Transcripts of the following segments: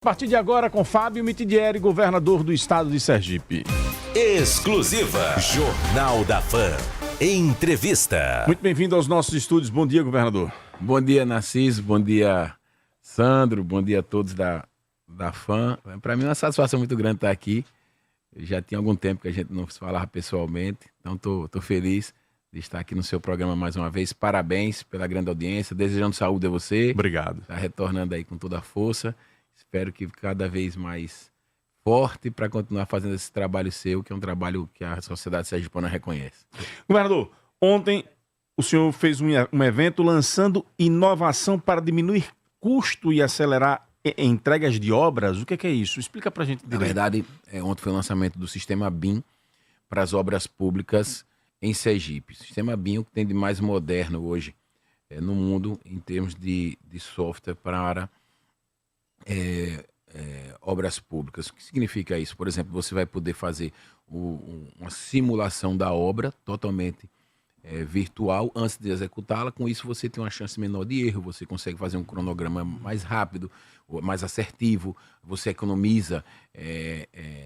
A partir de agora, com Fábio Mitidieri, governador do estado de Sergipe. Exclusiva Jornal da Fã. Entrevista. Muito bem-vindo aos nossos estúdios. Bom dia, governador. Bom dia, Narciso. Bom dia, Sandro. Bom dia a todos da Fã. Para mim é uma satisfação muito grande estar aqui. Já tinha algum tempo que a gente não se falava pessoalmente, então estou feliz de estar aqui no seu programa mais uma vez. Parabéns pela grande audiência. Desejando saúde a você. Obrigado. Está retornando aí com toda a força. Espero que cada vez mais forte para continuar fazendo esse trabalho seu, que é um trabalho que a sociedade sergipana reconhece. Governador, ontem o senhor fez um evento lançando inovação para diminuir custo e acelerar entregas de obras. O que é isso? Explica para a gente. Na verdade, ontem foi o lançamento do sistema BIM para as obras públicas em Sergipe. O sistema BIM é o que tem de mais moderno hoje no mundo em termos de software para obras públicas. O que significa isso? Por exemplo, você vai poder fazer uma simulação da obra totalmente virtual antes de executá-la. Com isso você tem uma chance menor de erro, você consegue fazer um cronograma mais rápido, mais assertivo, você economiza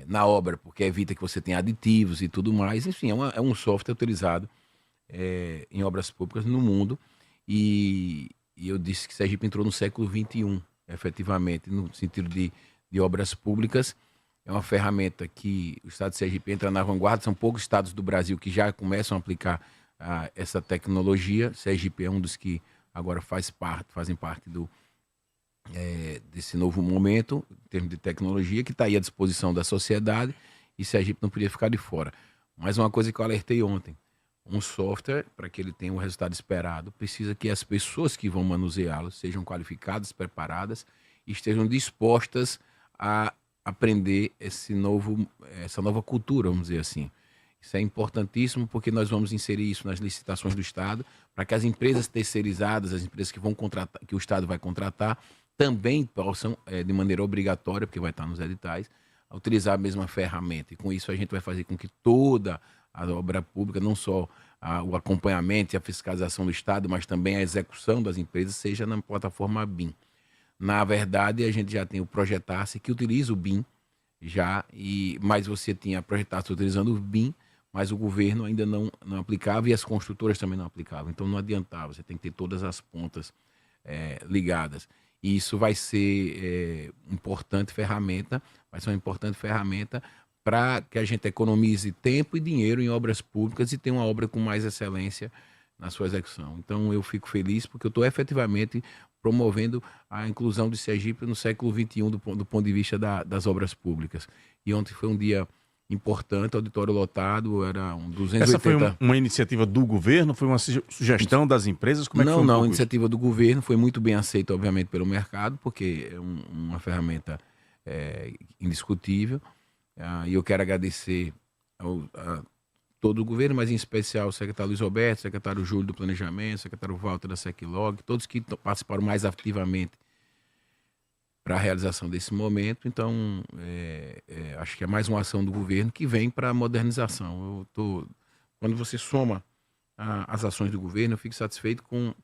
na obra, porque evita que você tenha aditivos e tudo mais. Enfim, é um software utilizado em obras públicas no mundo, e eu disse que Sergipe entrou no século XXI, efetivamente, no sentido de obras públicas. É uma ferramenta que o estado de Sergipe entra na vanguarda. São poucos estados do Brasil que já começam a aplicar essa tecnologia. Sergipe é um dos que agora fazem parte desse novo momento, em termos de tecnologia, que está aí à disposição da sociedade, e Sergipe não podia ficar de fora. Mas uma coisa que eu alertei ontem: um software, para que ele tenha o resultado esperado, precisa que as pessoas que vão manuseá-lo sejam qualificadas, preparadas e estejam dispostas a aprender essa nova cultura, vamos dizer assim. Isso é importantíssimo, porque nós vamos inserir isso nas licitações do Estado, para que as empresas terceirizadas, as empresas que vão contratar, que o Estado vai contratar, também possam, de maneira obrigatória, porque vai estar nos editais, utilizar a mesma ferramenta. E com isso a gente vai fazer com que toda a obra pública, não só o acompanhamento e a fiscalização do Estado, mas também a execução das empresas, seja na plataforma BIM. Na verdade, a gente já tem o Projetar-se, que utiliza o BIM mas você tinha a Projetar-se utilizando o BIM, mas o governo ainda não aplicava e as construtoras também não aplicavam. Então não adiantava, você tem que ter todas as pontas ligadas. E isso vai ser vai ser uma importante ferramenta para que a gente economize tempo e dinheiro em obras públicas e tenha uma obra com mais excelência na sua execução. Então eu fico feliz porque eu estou efetivamente promovendo a inclusão de Sergipe no século XXI do ponto de vista das obras públicas. E ontem foi um dia importante, auditório lotado, era 280... Essa foi uma iniciativa do governo? Foi uma sugestão das empresas? Como é que foi Não, iniciativa do governo, foi muito bem aceita, obviamente, pelo mercado, porque é uma ferramenta indiscutível. E eu quero agradecer a todo o governo, mas em especial o secretário Luiz Roberto, o secretário Júlio do Planejamento, o secretário Walter da Seclog, todos que participaram mais ativamente para a realização desse momento. Então, acho que é mais uma ação do governo que vem para a modernização. Quando você soma as ações do governo, eu fico satisfeito com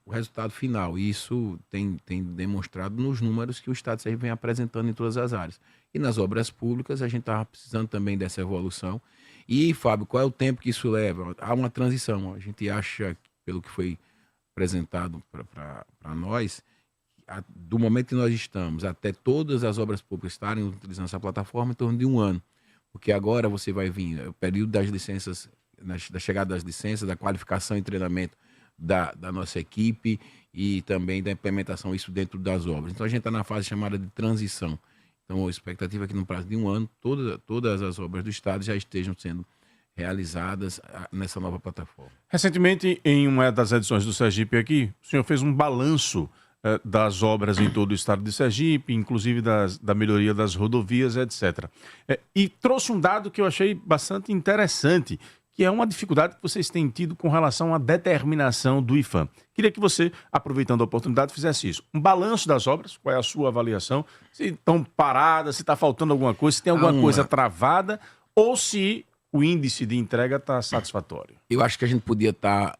o resultado final. E isso tem demonstrado nos números que o Estado de Sergipe vem apresentando em todas as áreas. E nas obras públicas, a gente estava precisando também dessa evolução. E, Fábio, qual é o tempo que isso leva? Há uma transição. A gente acha, pelo que foi apresentado para nós, do momento que nós estamos até todas as obras públicas estarem utilizando essa plataforma, em torno de 1 ano. Porque agora você vai vir o período das licenças, da chegada das licenças, da qualificação e treinamento da nossa equipe e também da implementação isso dentro das obras. Então a gente está na fase chamada de transição. Então a expectativa é que no prazo de 1 ano todas as obras do Estado já estejam sendo realizadas nessa nova plataforma. Recentemente, em uma das edições do Sergipe aqui, o senhor fez um balanço das obras em todo o estado de Sergipe, inclusive da melhoria das rodovias, etc. E trouxe um dado que eu achei bastante interessante, que é uma dificuldade que vocês têm tido com relação à determinação do IPHAN. Queria que você, aproveitando a oportunidade, fizesse isso. Um balanço das obras, qual é a sua avaliação? Se estão paradas, se está faltando alguma coisa, se tem alguma coisa travada, ou se o índice de entrega está satisfatório. Eu acho que a gente podia estar...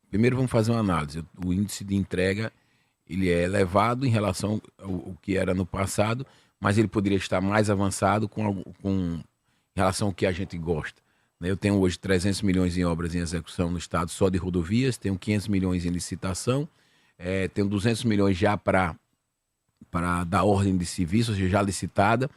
primeiro vamos fazer uma análise. O índice de entrega, Ele é elevado em relação ao que era no passado, mas ele poderia estar mais avançado em relação ao que a gente gosta. Eu tenho hoje 300 milhões em obras em execução no estado só de rodovias, tenho 500 milhões em licitação, tenho 200 milhões já para dar ordem de serviço, ou seja, já licitada,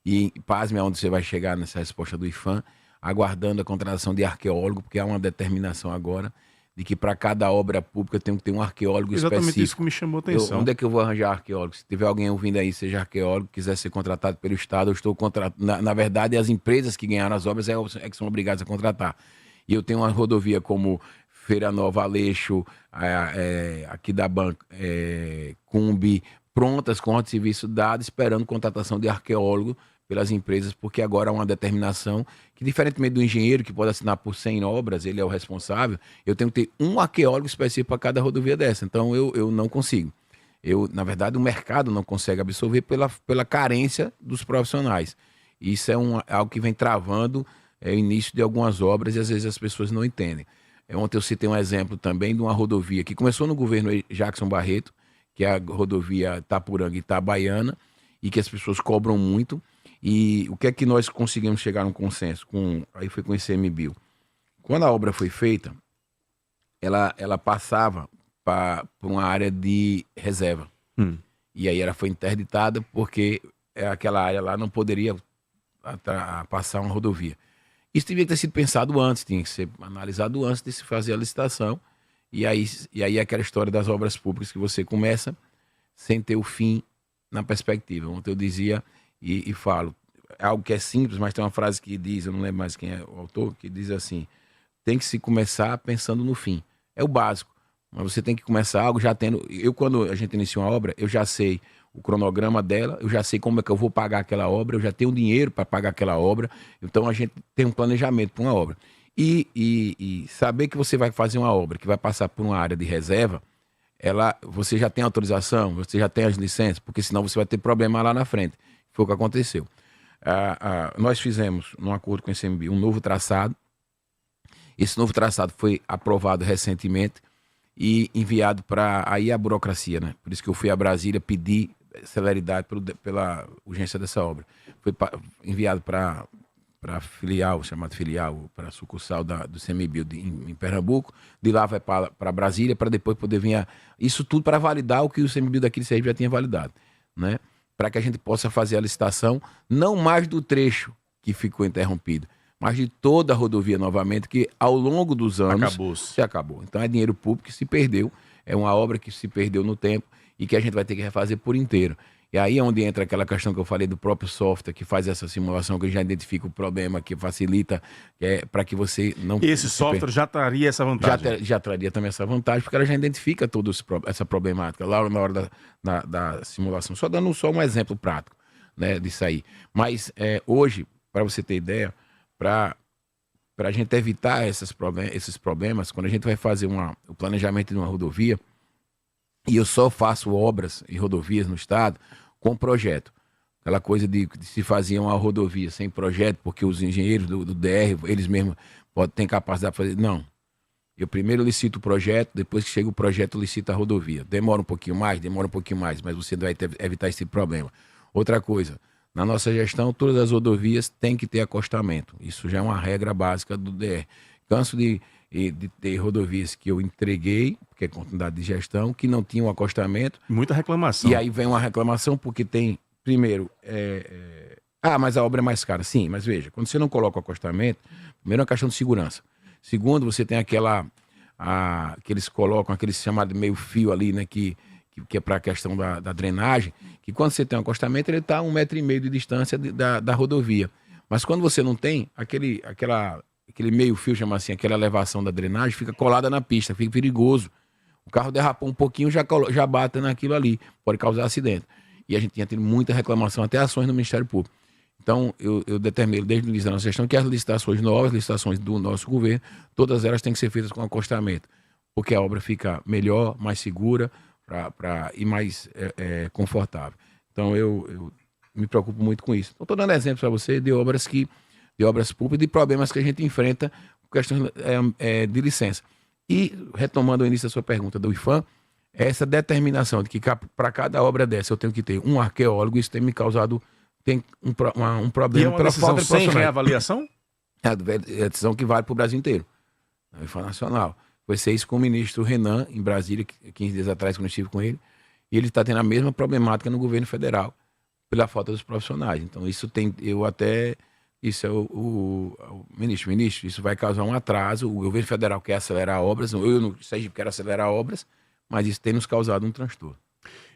e pasme aonde você vai chegar nessa resposta do IPHAN, aguardando a contratação de arqueólogo, porque há uma determinação agora de que para cada obra pública tem que ter um arqueólogo Exatamente específico. isso que me chamou a atenção. Onde é que eu vou arranjar arqueólogo? Se tiver alguém ouvindo aí, seja arqueólogo, quiser ser contratado pelo Estado, eu estou contratando. Na verdade, as empresas que ganharam as obras é que são obrigadas a contratar. E eu tenho uma rodovia como Feira Nova, Aleixo, aqui da Banca, Cumbi, prontas com o serviço dado, esperando contratação de arqueólogo pelas empresas, porque agora há uma determinação que, diferentemente do engenheiro, que pode assinar por 100 obras, ele é o responsável, eu tenho que ter um arqueólogo específico para cada rodovia dessa. Então, eu não consigo. Na verdade, o mercado não consegue absorver pela carência dos profissionais. Isso é algo que vem travando o início de algumas obras e, às vezes, as pessoas não entendem. Ontem eu citei um exemplo também de uma rodovia que começou no governo Jackson Barreto, que é a rodovia Itapuranga-Itabaiana, e que as pessoas cobram muito. E o que é que nós conseguimos chegar a um consenso? Aí foi com o ICMBio. Quando a obra foi feita, ela passava por uma área de reserva. E aí ela foi interditada porque aquela área lá não poderia passar uma rodovia. Isso devia ter sido pensado antes, tinha que ser analisado antes de se fazer a licitação. E aí é aquela história das obras públicas que você começa sem ter o fim na perspectiva. Ontem eu dizia e falo, é algo que é simples, mas tem uma frase que diz, eu não lembro mais quem é o autor, que diz assim, tem que se começar pensando no fim. É o básico, mas você tem que começar algo já tendo... Quando a gente inicia uma obra, eu já sei o cronograma dela, eu já sei como é que eu vou pagar aquela obra, eu já tenho dinheiro para pagar aquela obra, então a gente tem um planejamento para uma obra. E saber que você vai fazer uma obra que vai passar por uma área de reserva, você já tem autorização, você já tem as licenças, porque senão você vai ter problema lá na frente. Foi o que aconteceu. Nós fizemos, num acordo com o ICMBio, um novo traçado. Esse novo traçado foi aprovado recentemente e enviado para aí a burocracia, né? Por isso que eu fui a Brasília pedir celeridade pela urgência dessa obra. Foi enviado para filial, chamado filial, para sucursal do ICMBio em Pernambuco. De lá vai para Brasília, para depois poder vir isso tudo para validar o que o ICMBio daqui de Sergipe já tinha validado, né? Para que a gente possa fazer a licitação, não mais do trecho que ficou interrompido, mas de toda a rodovia novamente, que ao longo dos anos se acabou. Então é dinheiro público que se perdeu, é uma obra que se perdeu no tempo e que a gente vai ter que refazer por inteiro. E aí é onde entra aquela questão que eu falei do próprio software, que faz essa simulação, que já identifica o problema, que facilita, para que você não... Esse software já traria essa vantagem? Já traria também essa vantagem, porque ela já identifica toda essa problemática lá na hora da simulação. Só dando só um exemplo prático, né, disso aí. Mas hoje, para você ter ideia, para a gente evitar esses problemas, quando a gente vai fazer o planejamento de uma rodovia, e eu só faço obras e rodovias no estado com projeto. Aquela coisa de se fazia uma rodovia sem projeto, porque os engenheiros do DR, eles mesmos têm capacidade de fazer. Não. Eu primeiro licito o projeto, depois que chega o projeto, eu licito a rodovia. Demora um pouquinho mais, mas você vai evitar esse problema. Outra coisa, na nossa gestão, todas as rodovias têm que ter acostamento. Isso já é uma regra básica do DR. Canso de ter rodovias que eu entreguei, porque é continuidade de gestão, que não tinham acostamento. Muita reclamação. E aí vem uma reclamação porque tem, primeiro, mas a obra é mais cara. Sim, mas veja, quando você não coloca o acostamento, primeiro é uma questão de segurança. Segundo, você tem que eles colocam, aquele chamado meio fio ali, né, que é para a questão da drenagem, que quando você tem um acostamento, ele está a 1,5 metro de distância da rodovia. Mas quando você não tem, aquele meio fio, chama assim, aquela elevação da drenagem, fica colada na pista, fica perigoso. O carro derrapou um pouquinho, já bate naquilo ali, pode causar acidente. E a gente tinha tido muita reclamação, até ações no Ministério Público. Então, eu determinei desde o início da nossa gestão que as licitações novas, licitações do nosso governo, todas elas têm que ser feitas com acostamento, porque a obra fica melhor, mais segura e mais confortável. Então, eu me preocupo muito com isso. Então, estou dando exemplos para você de obras públicas, de problemas que a gente enfrenta com questões de licença. E, retomando o início da sua pergunta do IPHAN, Essa determinação de que para cada obra dessa eu tenho que ter um arqueólogo, isso tem me causado um E é problema uma pela decisão falta de sem profissionais. reavaliação? É a decisão que vale para o Brasil inteiro. Foi nacional. Foi ser isso com o ministro Renan, em Brasília, 15 dias atrás, quando eu estive com ele. E ele está tendo a mesma problemática no governo federal, pela falta dos profissionais. Então, isso tem. Isso é o ministro, isso vai causar um atraso. O governo federal quer acelerar obras, eu no Sergipe quero acelerar obras, mas isso tem nos causado um transtorno.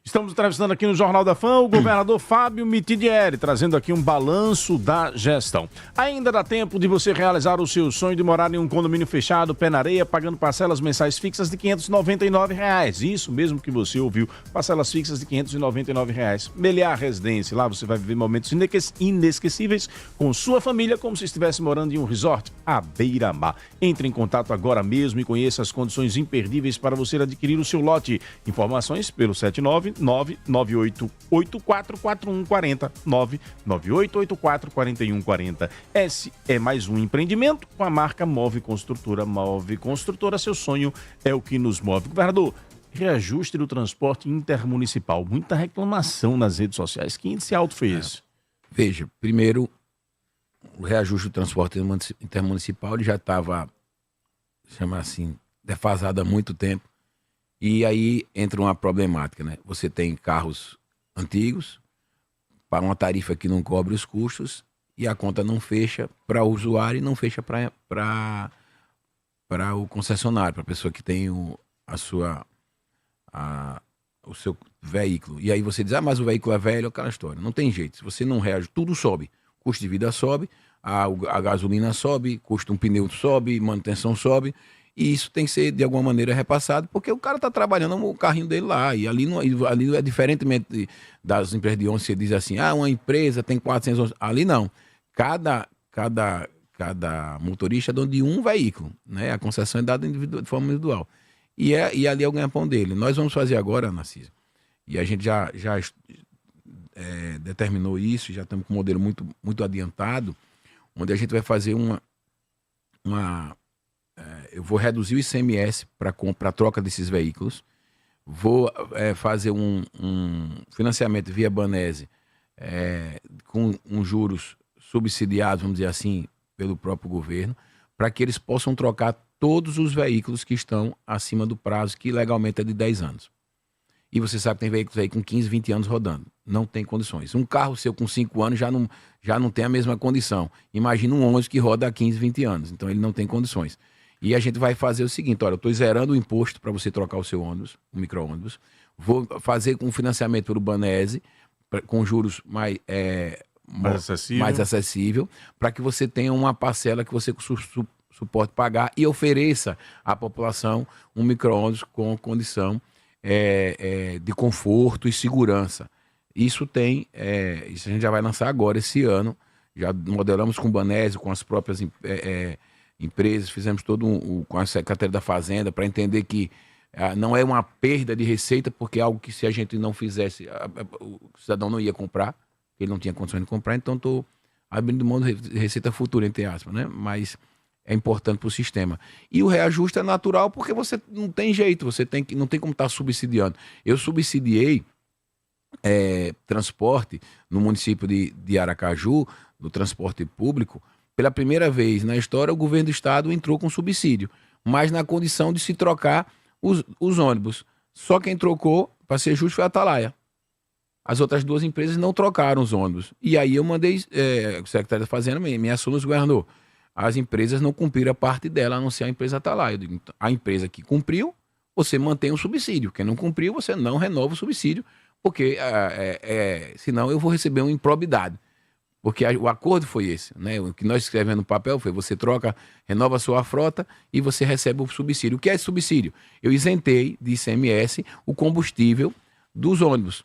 Estamos entrevistando aqui no Jornal da Fã o governador Fábio Mitidieri, trazendo aqui um balanço da gestão. Ainda dá tempo de você realizar o seu sonho de morar em um condomínio fechado, pé na areia, pagando parcelas mensais fixas de R$ 599. Isso mesmo que você ouviu, parcelas fixas de R$ 599. Meliá Residência, lá você vai viver momentos inesquecíveis com sua família, como se estivesse morando em um resort à beira-mar. Entre em contato agora mesmo e conheça as condições imperdíveis para você adquirir o seu lote. Informações pelo 799-9884-4140, 99884-4140. Esse é mais um empreendimento com a marca Move Construtora. Move Construtora, seu sonho é o que nos move. Governador, reajuste do transporte intermunicipal. Muita reclamação nas redes sociais. Que índice alto foi esse? Veja, primeiro, o reajuste do transporte intermunicipal ele já estava, chama assim, defasado há muito tempo. E aí entra uma problemática, né? Você tem carros antigos, para uma tarifa que não cobre os custos, e a conta não fecha para o usuário e não fecha para o concessionário, para a pessoa que tem o seu veículo. E aí você diz, mas o veículo é velho, aquela história. Não tem jeito, se você não reage, tudo sobe. Custo de vida sobe, a gasolina sobe, custo de um pneu sobe, manutenção sobe. E isso tem que ser, de alguma maneira, repassado, porque o cara está trabalhando o carrinho dele lá. E ali é diferentemente das empresas de ônibus, você diz assim, uma empresa tem 400 ônibus. Ali não. Cada motorista é dono de um veículo, né? A concessão é dada de forma individual. E ali é o ganha-pão dele. Nós vamos fazer agora, Narciso, e a gente já determinou isso, já estamos com um modelo muito, muito adiantado, onde a gente vai fazer eu vou reduzir o ICMS para a troca desses veículos, vou fazer um financiamento via Banese com juros subsidiados, vamos dizer assim, pelo próprio governo, para que eles possam trocar todos os veículos que estão acima do prazo, que legalmente é de 10 anos. E você sabe que tem veículos aí com 15, 20 anos rodando. Não tem condições. Um carro seu com 5 anos já não tem a mesma condição. Imagina um ônibus que roda há 15, 20 anos. Então ele não tem condições. E a gente vai fazer o seguinte, olha, eu estou zerando o imposto para você trocar o seu ônibus, o micro-ônibus. Vou fazer um financiamento pelo Banese, com juros mais acessível, para que você tenha uma parcela que você suporte pagar e ofereça à população um micro-ônibus com condição de conforto e segurança. Isso a gente já vai lançar agora, esse ano. Já modelamos com o Banese, com as próprias empresas, fizemos com a Secretaria da Fazenda para entender que não é uma perda de receita, porque é algo que se a gente não fizesse, o cidadão não ia comprar, ele não tinha condições de comprar, então estou abrindo mão de receita futura, entre aspas, né? Mas é importante para o sistema. E o reajuste é natural porque você não tem jeito, não tem como estar subsidiando. Eu subsidiei transporte no município de Aracaju, do transporte público. Pela primeira vez na história, o governo do estado entrou com subsídio, mas na condição de se trocar os ônibus. Só quem trocou, para ser justo, foi a Atalaia. As outras duas empresas não trocaram os ônibus. E aí eu mandei, o secretário da Fazenda me assume, governador. As empresas não cumpriram a parte dela, a não ser a empresa Atalaia. Eu digo, a empresa que cumpriu, você mantém o subsídio. Quem não cumpriu, você não renova o subsídio, porque senão eu vou receber uma improbidade. Porque o acordo foi esse, né? O que nós escrevemos no papel foi você renova a sua frota e você recebe o subsídio. O que é esse subsídio? Eu isentei de ICMS o combustível dos ônibus.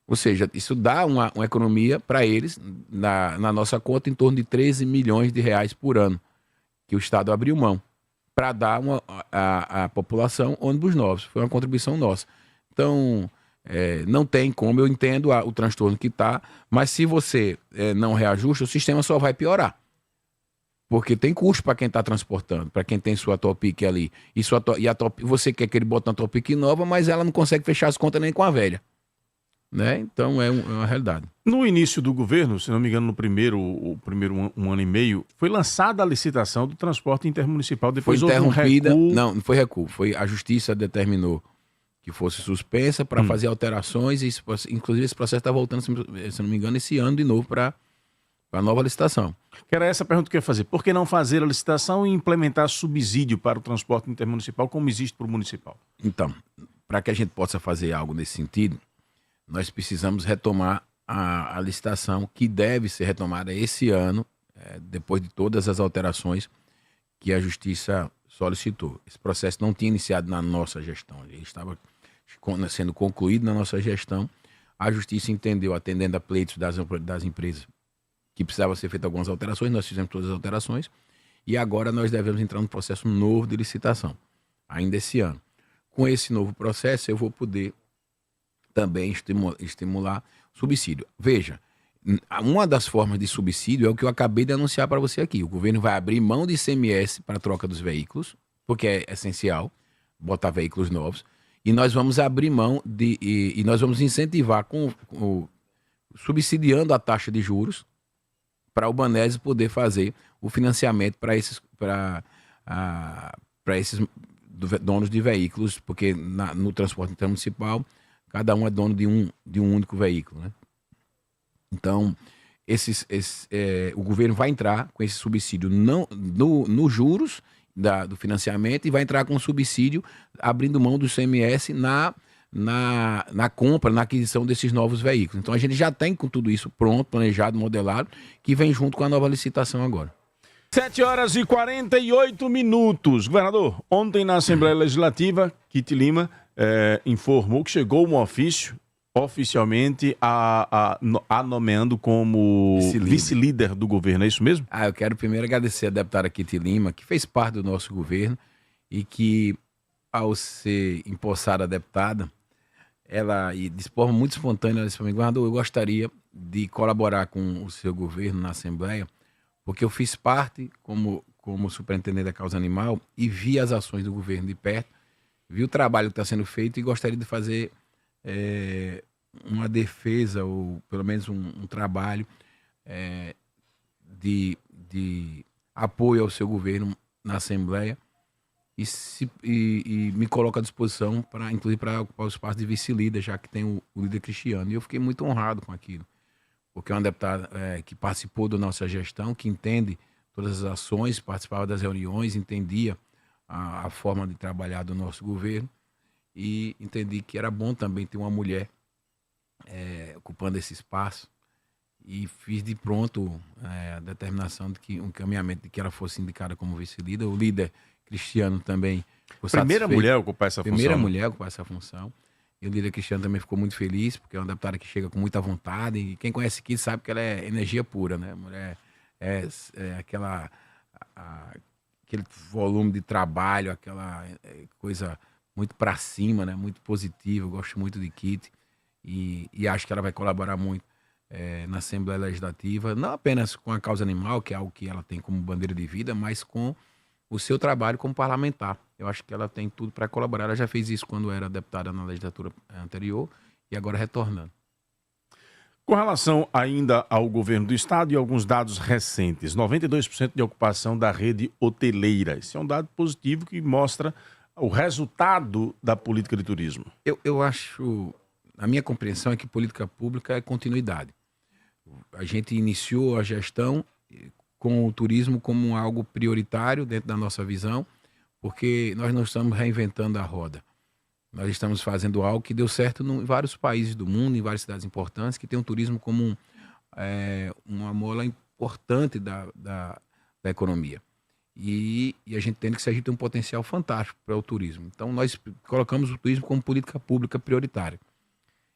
Ou seja, isso dá uma economia para eles, na nossa conta, em torno de 13 milhões de reais por ano, que o Estado abriu mão para dar à população ônibus novos. Foi uma contribuição nossa. Então, não tem como, eu entendo o transtorno que está, mas se você não reajusta, o sistema só vai piorar. Porque tem custo para quem está transportando, para quem tem sua Topic ali. Você quer que ele bote uma Topic nova, mas ela não consegue fechar as contas nem com a velha. Né? Então é uma realidade. No início do governo, se não me engano, no primeiro um ano e meio, foi lançada a licitação do transporte intermunicipal. Depois foi interrompida. Houve um recuo. Não foi recuo. A justiça determinou que fosse suspensa para fazer alterações. E inclusive esse processo está voltando, se não me engano, esse ano de novo para a nova licitação. Que era essa a pergunta que eu ia fazer. Por que não fazer a licitação e implementar subsídio para o transporte intermunicipal como existe para o municipal? Então, para que a gente possa fazer algo nesse sentido, nós precisamos retomar a licitação, que deve ser retomada esse ano, depois de todas as alterações que a Justiça solicitou. Esse processo não tinha iniciado na nossa gestão, ele estava sendo concluído na nossa gestão. A Justiça entendeu, atendendo a pleitos das empresas, que precisava ser feita algumas alterações, nós fizemos todas as alterações, e agora nós devemos entrar num processo novo de licitação, ainda esse ano. Com esse novo processo, eu vou poder também estimular subsídio. Veja, uma das formas de subsídio é o que eu acabei de anunciar para você aqui. O governo vai abrir mão de ICMS para a troca dos veículos, porque é essencial botar veículos novos, e nós vamos abrir mão e nós vamos incentivar subsidiando a taxa de juros para o Banese poder fazer o financiamento para esses donos de veículos, porque no transporte intermunicipal cada um é dono de um único veículo, né? Então, o governo vai entrar com esse subsídio nos juros do financiamento e vai entrar com subsídio abrindo mão do ICMS na compra, na aquisição desses novos veículos. Então, a gente já tem com tudo isso pronto, planejado, modelado, que vem junto com a nova licitação agora. 7h48. Governador, ontem na Assembleia Legislativa, Kitty Lima informou que chegou um ofício oficialmente a nomeando como vice-líder do governo, é isso mesmo? Eu quero primeiro agradecer a deputada Kitty Lima, que fez parte do nosso governo e que, ao ser empossada deputada, ela, de forma muito espontânea, ela disse para mim: governador, eu gostaria de colaborar com o seu governo na Assembleia, porque eu fiz parte como superintendente da causa animal e vi as ações do governo de perto, vi o trabalho que está sendo feito e gostaria de fazer uma defesa, ou pelo menos um trabalho de apoio ao seu governo na Assembleia e me coloco à disposição, inclusive para ocupar o espaço de vice-líder, já que tem o líder Cristiano. E eu fiquei muito honrado com aquilo, porque é uma deputada que participou da nossa gestão, que entende todas as ações, participava das reuniões, entendia a forma de trabalhar do nosso governo, e entendi que era bom também ter uma mulher ocupando esse espaço, e fiz de pronto a determinação de que um encaminhamento de que ela fosse indicada como vice-líder. O líder Cristiano também ficou Primeira satisfeito. mulher a ocupar essa função. Primeira mulher a ocupar essa função. E o líder Cristiano também ficou muito feliz, porque é uma deputada que chega com muita vontade, e quem conhece aqui sabe que ela é energia pura, né? A mulher aquele volume de trabalho, aquela coisa muito para cima, né? Muito positiva. Eu gosto muito de Kitty e acho que ela vai colaborar muito na Assembleia Legislativa, não apenas com a causa animal, que é algo que ela tem como bandeira de vida, mas com o seu trabalho como parlamentar. Eu acho que ela tem tudo para colaborar. Ela já fez isso quando era deputada na legislatura anterior e agora retornando. Com relação ainda ao governo do estado e alguns dados recentes, 92% de ocupação da rede hoteleira. Esse é um dado positivo que mostra o resultado da política de turismo. Eu acho, a minha compreensão é que política pública é continuidade. A gente iniciou a gestão com o turismo como algo prioritário dentro da nossa visão, porque nós não estamos reinventando a roda. Nós estamos fazendo algo que deu certo em vários países do mundo, em várias cidades importantes, que tem o turismo como uma mola importante da economia. E a gente entende que Sergipe tem um potencial fantástico para o turismo. Então, nós colocamos o turismo como política pública prioritária.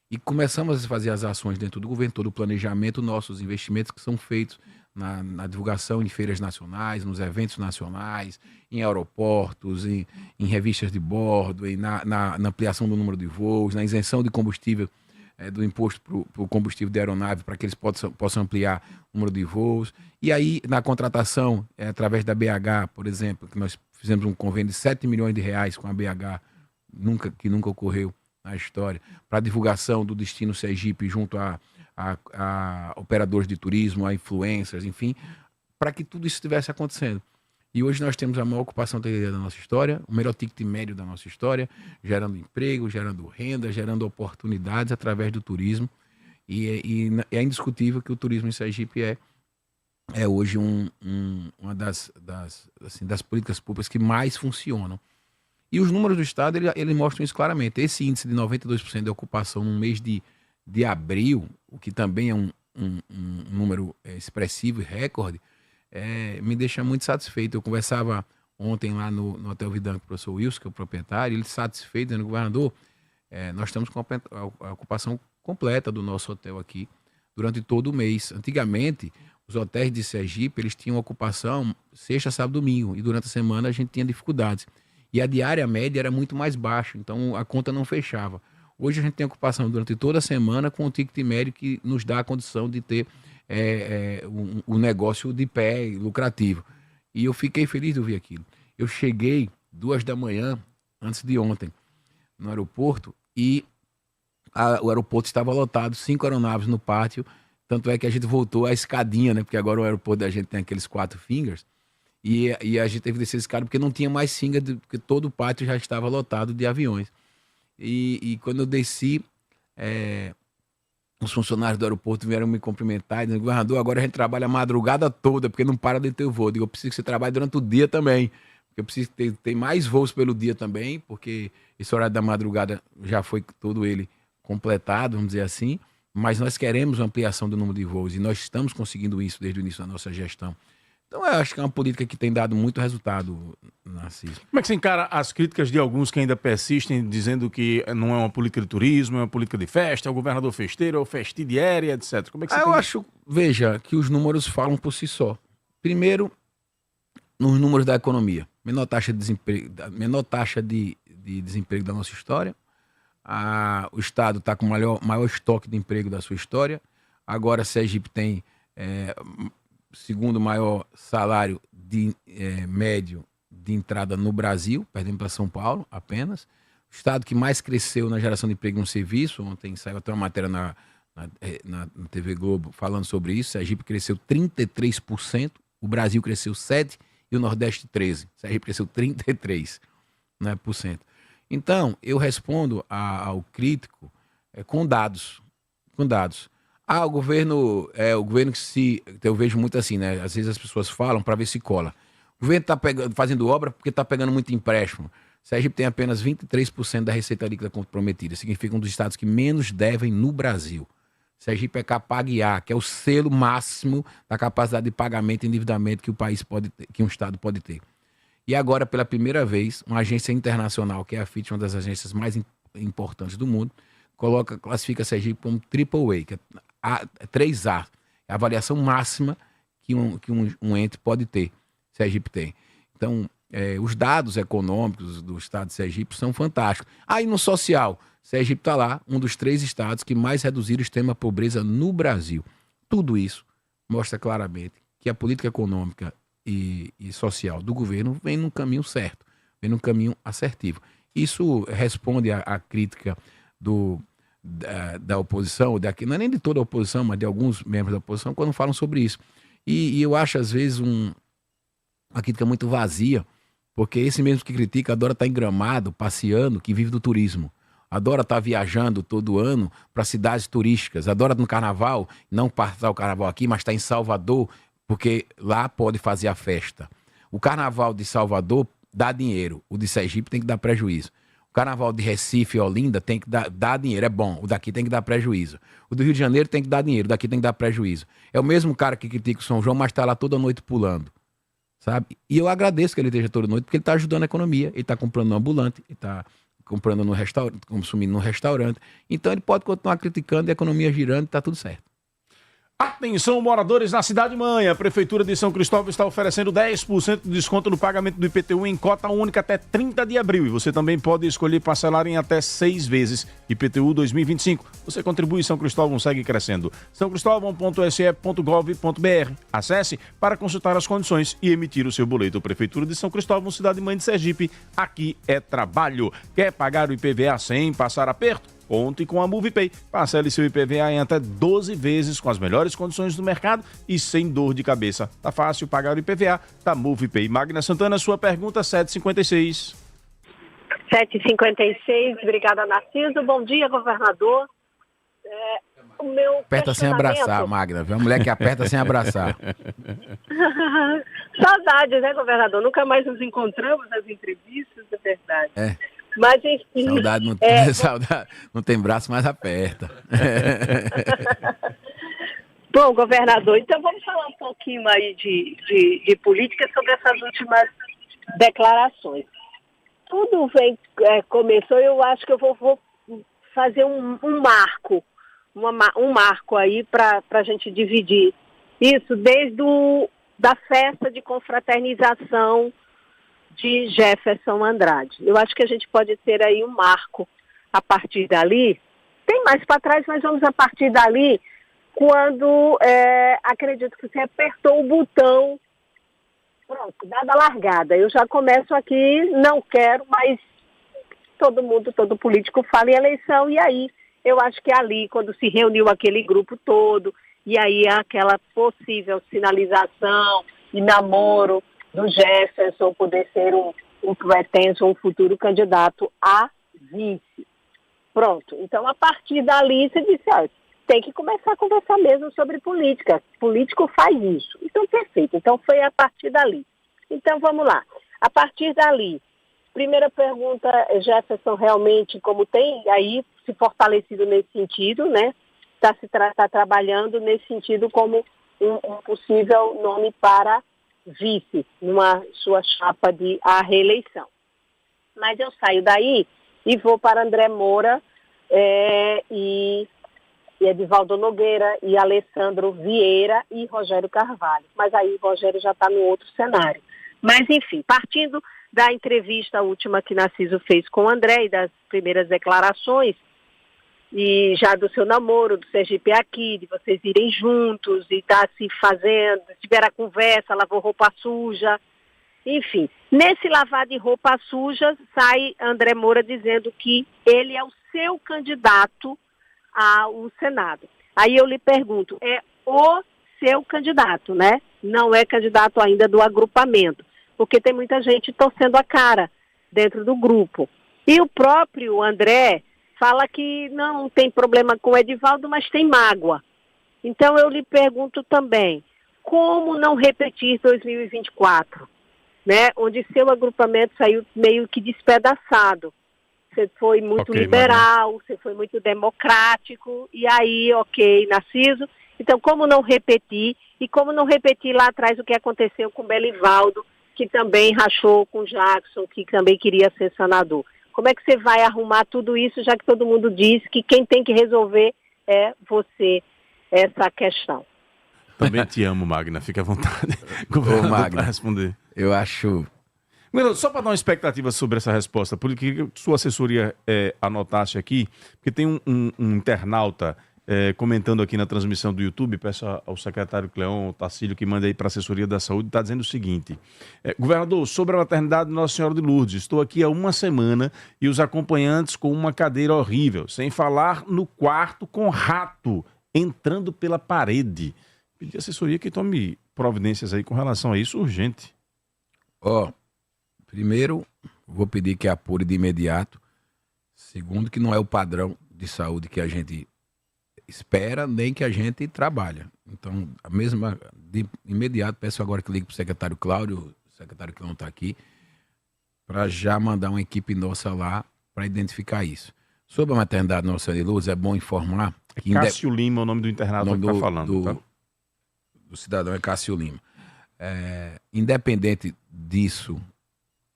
E começamos a fazer as ações dentro do governo, todo o planejamento, nossos investimentos que são feitos na divulgação em feiras nacionais, nos eventos nacionais, em aeroportos, em revistas de bordo, na ampliação do número de voos, na isenção de combustível do imposto para o combustível de aeronave, para que eles possam ampliar o número de voos. E aí, na contratação, através da BH, por exemplo, que nós fizemos um convênio de 7 milhões de reais com a BH, que nunca ocorreu na história, para a divulgação do destino Sergipe junto a operadores de turismo, a influencers, enfim, para que tudo isso estivesse acontecendo. E hoje nós temos a maior ocupação hoteleira da nossa história, o melhor ticket médio da nossa história, gerando emprego, gerando renda, gerando oportunidades através do turismo. E é indiscutível que o turismo em Sergipe é hoje uma das políticas públicas que mais funcionam. E os números do Estado, eles mostram isso claramente. Esse índice de 92% de ocupação no mês de abril, o que também é um número expressivo e recorde, me deixa muito satisfeito. Eu conversava ontem lá no Hotel Vidan com o professor Wilson, que é o proprietário, ele satisfeito, dizendo: governador, nós estamos com a ocupação completa do nosso hotel aqui durante todo o mês. Antigamente, os hotéis de Sergipe, eles tinham ocupação sexta, sábado, domingo, e durante a semana a gente tinha dificuldades. E a diária média era muito mais baixa, então a conta não fechava. Hoje a gente tem ocupação durante toda a semana com um ticket médio que nos dá a condição de ter um negócio de pé lucrativo. E eu fiquei feliz de ouvir aquilo. Eu cheguei 2 da manhã, antes de ontem, no aeroporto, e o aeroporto estava lotado, 5 aeronaves no pátio, tanto é que a gente voltou à escadinha, né? Porque agora o aeroporto da gente tem aqueles 4 fingers, e a gente teve que descer esse escada porque não tinha mais finger, porque todo o pátio já estava lotado de aviões. E quando eu desci, os funcionários do aeroporto vieram me cumprimentar, dizendo: governador, agora a gente trabalha a madrugada toda, porque não para de ter voo. Eu digo: eu preciso que você trabalhe durante o dia também, porque eu preciso ter mais voos pelo dia também, porque esse horário da madrugada já foi todo ele completado, vamos dizer assim, mas nós queremos uma ampliação do número de voos, e nós estamos conseguindo isso desde o início da nossa gestão. Então, eu acho que é uma política que tem dado muito resultado, Narciso. Como é que você encara as críticas de alguns que ainda persistem, dizendo que não é uma política de turismo, é uma política de festa, é o governador festeiro, é o festidiere, etc. Como é que você eu acho, veja, que os números falam por si só. Primeiro, nos números da economia. Menor taxa de desemprego da nossa história. O Estado está com o maior estoque de emprego da sua história. Agora, Sergipe tem segundo maior salário médio de entrada no Brasil, perdendo para São Paulo apenas. O estado que mais cresceu na geração de emprego no serviço. Ontem saiu até uma matéria na TV Globo falando sobre isso. Sergipe cresceu 33%, o Brasil cresceu 7% e o Nordeste 13%. Sergipe cresceu 33%. Então, eu respondo ao crítico com dados. O governo que eu vejo muito assim, né? Às vezes as pessoas falam para ver se cola. O governo está fazendo obra porque está pegando muito empréstimo. Sergipe tem apenas 23% da receita líquida comprometida. Significa um dos estados que menos devem no Brasil. Sergipe é Capaguiá, que é o selo máximo da capacidade de pagamento e endividamento que que um estado pode ter. E agora, pela primeira vez, uma agência internacional, que é a Fitch, uma das agências mais importantes do mundo, classifica Sergipe como AAA, que é 3A, é a avaliação máxima que um ente pode ter. Sergipe tem. Então, os dados econômicos do estado de Sergipe são fantásticos. E no social, Sergipe está lá, um dos 3 estados que mais reduziram o extrema pobreza no Brasil. Tudo isso mostra claramente que a política econômica e social do governo vem num caminho certo, vem num caminho assertivo. Isso responde à crítica da oposição, não é nem de toda a oposição, mas de alguns membros da oposição, quando falam sobre isso. E eu acho, às vezes, uma crítica muito vazia, porque esse mesmo que critica adora estar em Gramado, passeando, que vive do turismo. Adora estar viajando todo ano para cidades turísticas. Adora no carnaval, não passar o carnaval aqui, mas estar em Salvador, porque lá pode fazer a festa. O carnaval de Salvador dá dinheiro, o de Sergipe tem que dar prejuízo. O carnaval de Recife e Olinda tem que dar dinheiro, é bom. O daqui tem que dar prejuízo. O do Rio de Janeiro tem que dar dinheiro, o daqui tem que dar prejuízo. É o mesmo cara que critica o São João, mas está lá toda noite pulando, sabe? E eu agradeço que ele esteja toda noite, porque ele está ajudando a economia. Ele está comprando no ambulante, ele está comprando no restaurante, consumindo no restaurante. Então ele pode continuar criticando e a economia girando e está tudo certo. Atenção, moradores na Cidade Mãe. A Prefeitura de São Cristóvão está oferecendo 10% de desconto no pagamento do IPTU em cota única até 30 de abril. E você também pode escolher parcelar em até 6 vezes. IPTU 2025. Você contribui, São Cristóvão segue crescendo. sãocristóvão.se.gov.br. Acesse para consultar as condições e emitir o seu boleto. Prefeitura de São Cristóvão, Cidade Mãe de Sergipe. Aqui é trabalho. Quer pagar o IPVA sem passar aperto? Conte com a MovePay. Parcele seu IPVA em até 12 vezes com as melhores condições do mercado e sem dor de cabeça. Tá fácil pagar o IPVA da MovePay. Magna Santana, sua pergunta 756. 756, obrigada, Narciso. Bom dia, governador. O meu Aperta sem abraçar, Magna. Vê uma mulher que aperta sem abraçar. Saudades, né, governador? Nunca mais nos encontramos nas entrevistas, é verdade. É. Mas, enfim... Saudade não tem braço, mas aperta. Bom, governador, então vamos falar um pouquinho aí de política sobre essas últimas declarações. Tudo começou, eu acho que eu vou fazer um marco, um marco aí para a gente dividir isso desde da festa de confraternização de Jefferson Andrade. Eu acho que a gente pode ter aí um marco a partir dali. Tem mais para trás, mas vamos a partir dali, quando acredito que você apertou o botão, pronto, dada a largada. Eu já começo aqui, não quero, mas todo político fala em eleição, e aí eu acho que ali, quando se reuniu aquele grupo todo, e aí aquela possível sinalização e namoro do Jefferson poder ser um pretenso, um futuro candidato a vice. Pronto. Então, a partir dali, você disse, tem que começar a conversar mesmo sobre política. Político faz isso. Então, perfeito. Então, foi a partir dali. Então, vamos lá. A partir dali, primeira pergunta, Jefferson realmente, como tem aí se fortalecido nesse sentido, né? Está trabalhando nesse sentido como um possível nome para vice, numa sua chapa de a reeleição. Mas eu saio daí e vou para André Moura e Edivaldo Nogueira e Alessandro Vieira e Rogério Carvalho. Mas aí o Rogério já está no outro cenário. Mas, enfim, partindo da entrevista última que Narciso fez com o André e das primeiras declarações, e já do seu namoro, do Sergipe aqui, de vocês irem juntos e estar se fazendo, se tiver a conversa, lavou roupa suja, enfim. Nesse lavar de roupa suja, sai André Moura dizendo que ele é o seu candidato ao Senado. Aí eu lhe pergunto, é o seu candidato, né? Não é candidato ainda do agrupamento, porque tem muita gente torcendo a cara dentro do grupo. E o próprio André fala que não tem problema com o Edivaldo, mas tem mágoa. Então eu lhe pergunto também, como não repetir 2024, né? Onde seu agrupamento saiu meio que despedaçado. Você foi muito liberal, você foi muito democrático, e aí, Narciso. Então, como não repetir? E como não repetir lá atrás o que aconteceu com Belivaldo, que também rachou com Jackson, que também queria ser senador? Como é que você vai arrumar tudo isso, já que todo mundo diz que quem tem que resolver é você, essa questão? Também te amo, Magna. Fique à vontade. Ô, Magna, para responder. Eu acho... Só para dar uma expectativa sobre essa resposta, porque sua assessoria anotasse aqui, porque tem um internauta comentando aqui na transmissão do YouTube, peço ao secretário Cleon Tacílio que manda aí para a assessoria da saúde, está dizendo o seguinte: governador, sobre a maternidade de Nossa Senhora de Lourdes, estou aqui há uma semana e os acompanhantes com uma cadeira horrível, sem falar no quarto com rato entrando pela parede. Pedi à assessoria que tome providências aí com relação a isso urgente. Primeiro, vou pedir que apure de imediato. Segundo, que não é o padrão de saúde que a gente espera, nem que a gente trabalha. Então, de imediato, peço agora que ligue para o secretário Cláudio, o secretário que não está aqui, para já mandar uma equipe nossa lá para identificar isso. Sobre a maternidade Nossa Senhora de Lourdes, é bom informar que... Cássio Lima, o nome do internato que está falando. Do cidadão é Cássio Lima. Independente disso,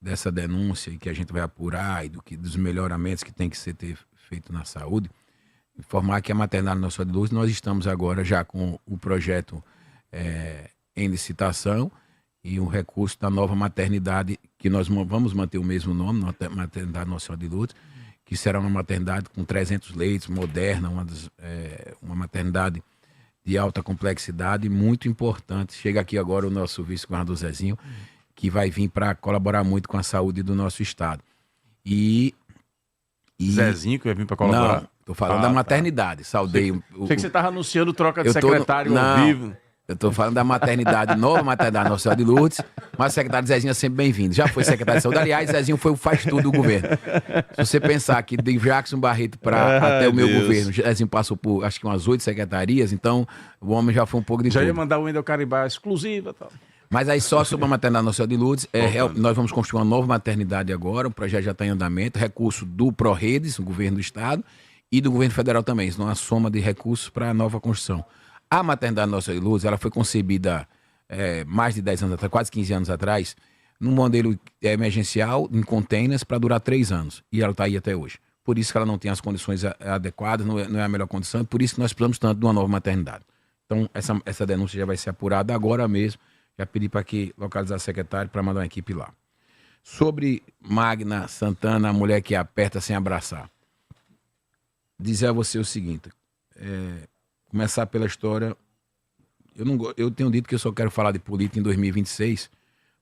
dessa denúncia e que a gente vai apurar e dos melhoramentos que tem que ser feito na saúde, informar que a maternidade Nossa Senhora de Lourdes, nós estamos agora já com o projeto em licitação e um recurso da nova maternidade, que nós vamos manter o mesmo nome, maternidade Nossa Senhora de Lourdes, que será uma maternidade com 300 leitos, moderna, uma maternidade de alta complexidade, muito importante. Chega aqui agora o nosso vice-governador Zezinho, que vai vir para colaborar muito com a saúde do nosso estado. Zezinho que vai vir para colaborar? Não, tô falando da maternidade. Saudei. Sei que você estava anunciando troca de secretário ao vivo. Eu tô falando da maternidade, nova maternidade Nossa Senhora de Lourdes, mas o secretário Zezinho é sempre bem-vindo. Já foi secretário de saúde. Aliás, Zezinho foi o faz-tudo do governo. Se você pensar que de Jackson Barreto até o meu governo, Zezinho passou por, acho que umas 8 secretarias, então o homem já foi um pouco de Já tudo. ia mandar o Wendel Caribá exclusiva e tal. Mas aí só sobre a maternidade Nossa Senhora de Lourdes, nós vamos construir uma nova maternidade agora, o projeto já está em andamento, recurso do ProRedes, o governo do estado, e do governo federal também, isso é uma soma de recursos para a nova construção. A maternidade Nossa Senhora de Lourdes, ela foi concebida mais de 10 anos atrás, quase 15 anos atrás, num modelo emergencial, em containers, para durar 3 anos. E ela está aí até hoje. Por isso que ela não tem as condições adequadas, não é a melhor condição, por isso que nós precisamos tanto de uma nova maternidade. Então, essa denúncia já vai ser apurada agora mesmo. Já pedi para que localizar o secretário para mandar uma equipe lá. Sobre Magna Santana, a mulher que aperta sem abraçar. Dizer a você o seguinte, começar pela história, eu tenho dito que eu só quero falar de política em 2026,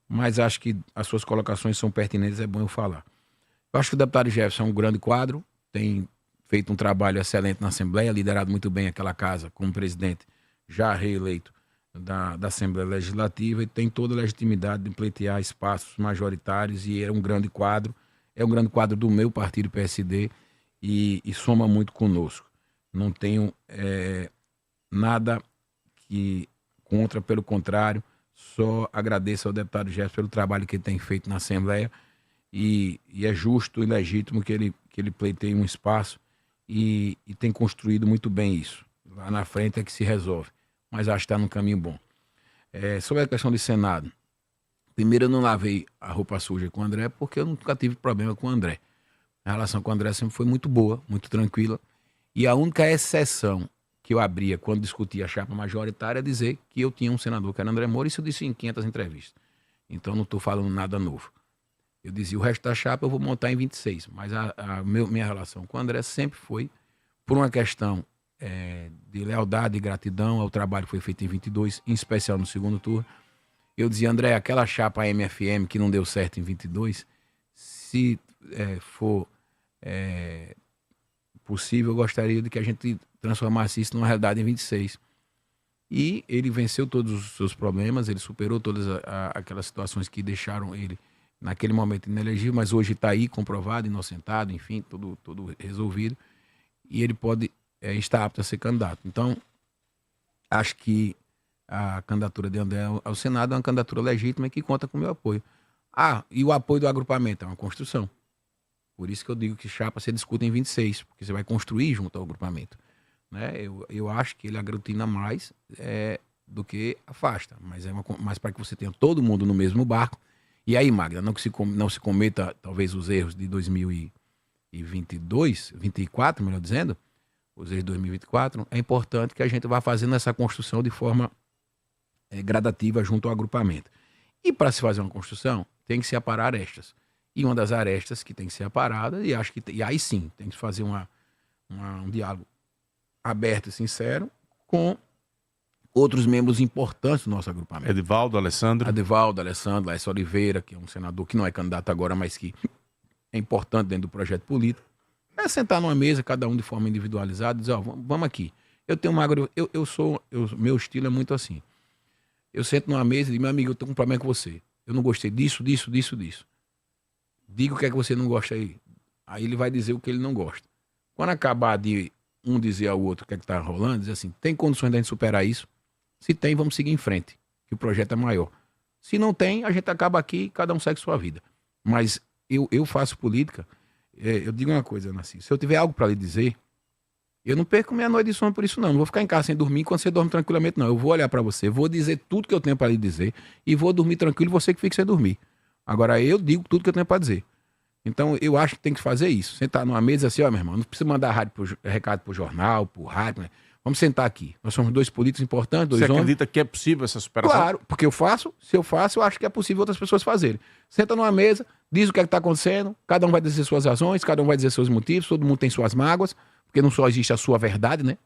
mas acho que as suas colocações são pertinentes, é bom eu falar. Eu acho que o deputado Jefferson é um grande quadro, tem feito um trabalho excelente na Assembleia, liderado muito bem aquela casa como presidente já reeleito da Assembleia Legislativa e tem toda a legitimidade de pleitear espaços majoritários e é um grande quadro do meu partido PSD e soma muito conosco. Não tenho nada que contra, pelo contrário, só agradeço ao deputado Jefferson pelo trabalho que ele tem feito na Assembleia e é justo e legítimo que ele pleiteie um espaço e tem construído muito bem isso. Lá na frente é que se resolve, mas acho que está num caminho bom. Sobre a questão do Senado, primeiro eu não lavei a roupa suja com o André porque eu nunca tive problema com o André. A relação com o André sempre foi muito boa, muito tranquila. E a única exceção que eu abria quando discutia a chapa majoritária é dizer que eu tinha um senador que era André Moura, isso eu disse em 500 entrevistas. Então não estou falando nada novo. Eu dizia, o resto da chapa eu vou montar em 26, mas minha relação com o André sempre foi por uma questão de lealdade e gratidão ao trabalho que foi feito em 22, em especial no segundo turno. Eu dizia, André, aquela chapa MFM que não deu certo em 22, se for possível, eu gostaria de que a gente transformasse isso numa realidade em 26. E ele venceu todos os seus problemas, ele superou todas aquelas situações que deixaram ele, naquele momento, inelegível, mas hoje está aí comprovado, inocentado, enfim, tudo resolvido. E ele pode estar apto a ser candidato. Então, acho que a candidatura de André ao Senado é uma candidatura legítima e que conta com o meu apoio. E o apoio do agrupamento é uma construção. Por isso que eu digo que chapa se discute em 26, porque você vai construir junto ao agrupamento. Né? Eu acho que ele aglutina mais do que afasta, mas para que você tenha todo mundo no mesmo barco. E aí, Magda, não se cometa talvez os erros de 2022, 24, melhor dizendo, os erros de 2024, é importante que a gente vá fazendo essa construção de forma gradativa junto ao agrupamento. E para se fazer uma construção, tem que se aparar arestas. E uma das arestas que tem que ser aparada, e aí sim, tem que fazer um diálogo aberto e sincero com outros membros importantes do nosso agrupamento. Edivaldo, Alessandro, Laércio Oliveira, que é um senador que não é candidato agora, mas que é importante dentro do projeto político. É sentar numa mesa, cada um de forma individualizada, e dizer, vamos aqui. Eu tenho uma meu estilo é muito assim. Eu sento numa mesa e digo, meu amigo, eu tenho um problema com você. Eu não gostei disso. Diga o que é que você não gosta aí. Aí ele vai dizer o que ele não gosta. Quando acabar de um dizer ao outro o que é que está rolando, dizer assim, tem condições de a gente superar isso? Se tem, vamos seguir em frente, que o projeto é maior. Se não tem, a gente acaba aqui e cada um segue sua vida. Mas eu faço política, eu digo uma coisa, Nasci, se eu tiver algo para lhe dizer, eu não perco minha noite de sono por isso não vou ficar em casa sem dormir enquanto você dorme tranquilamente não. Eu vou olhar para você, vou dizer tudo que eu tenho para lhe dizer e vou dormir tranquilo, você que fique sem dormir. Agora eu digo tudo que eu tenho para dizer. Então, eu acho que tem que fazer isso. Sentar numa mesa assim, ó, meu irmão, não precisa mandar recado pro jornal, pro rádio, né? Vamos sentar aqui. Nós somos 2 políticos importantes, 2 Você homens. acredita que é possível essa superação? Claro, porque se eu faço, eu acho que é possível outras pessoas fazerem. Senta numa mesa, diz o que é que está acontecendo, cada um vai dizer suas razões, cada um vai dizer seus motivos, todo mundo tem suas mágoas, porque não só existe a sua verdade, né?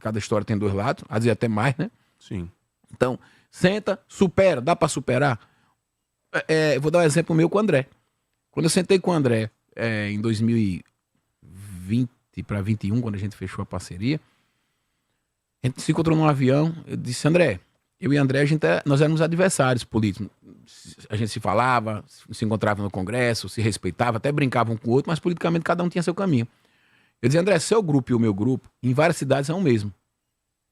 Cada história tem 2 lados, às vezes até mais, né? Sim. Então, senta, supera, dá para superar? Vou dar um exemplo meu com o André. Quando eu sentei com o André em 2020 para 2021, quando a gente fechou a parceria, a gente se encontrou num avião, eu disse, André, eu e André, nós éramos adversários políticos. A gente se falava, se encontrava no Congresso, se respeitava, até brincava um com o outro, mas politicamente cada um tinha seu caminho. Eu dizia, André, seu grupo e o meu grupo, em várias cidades é o mesmo.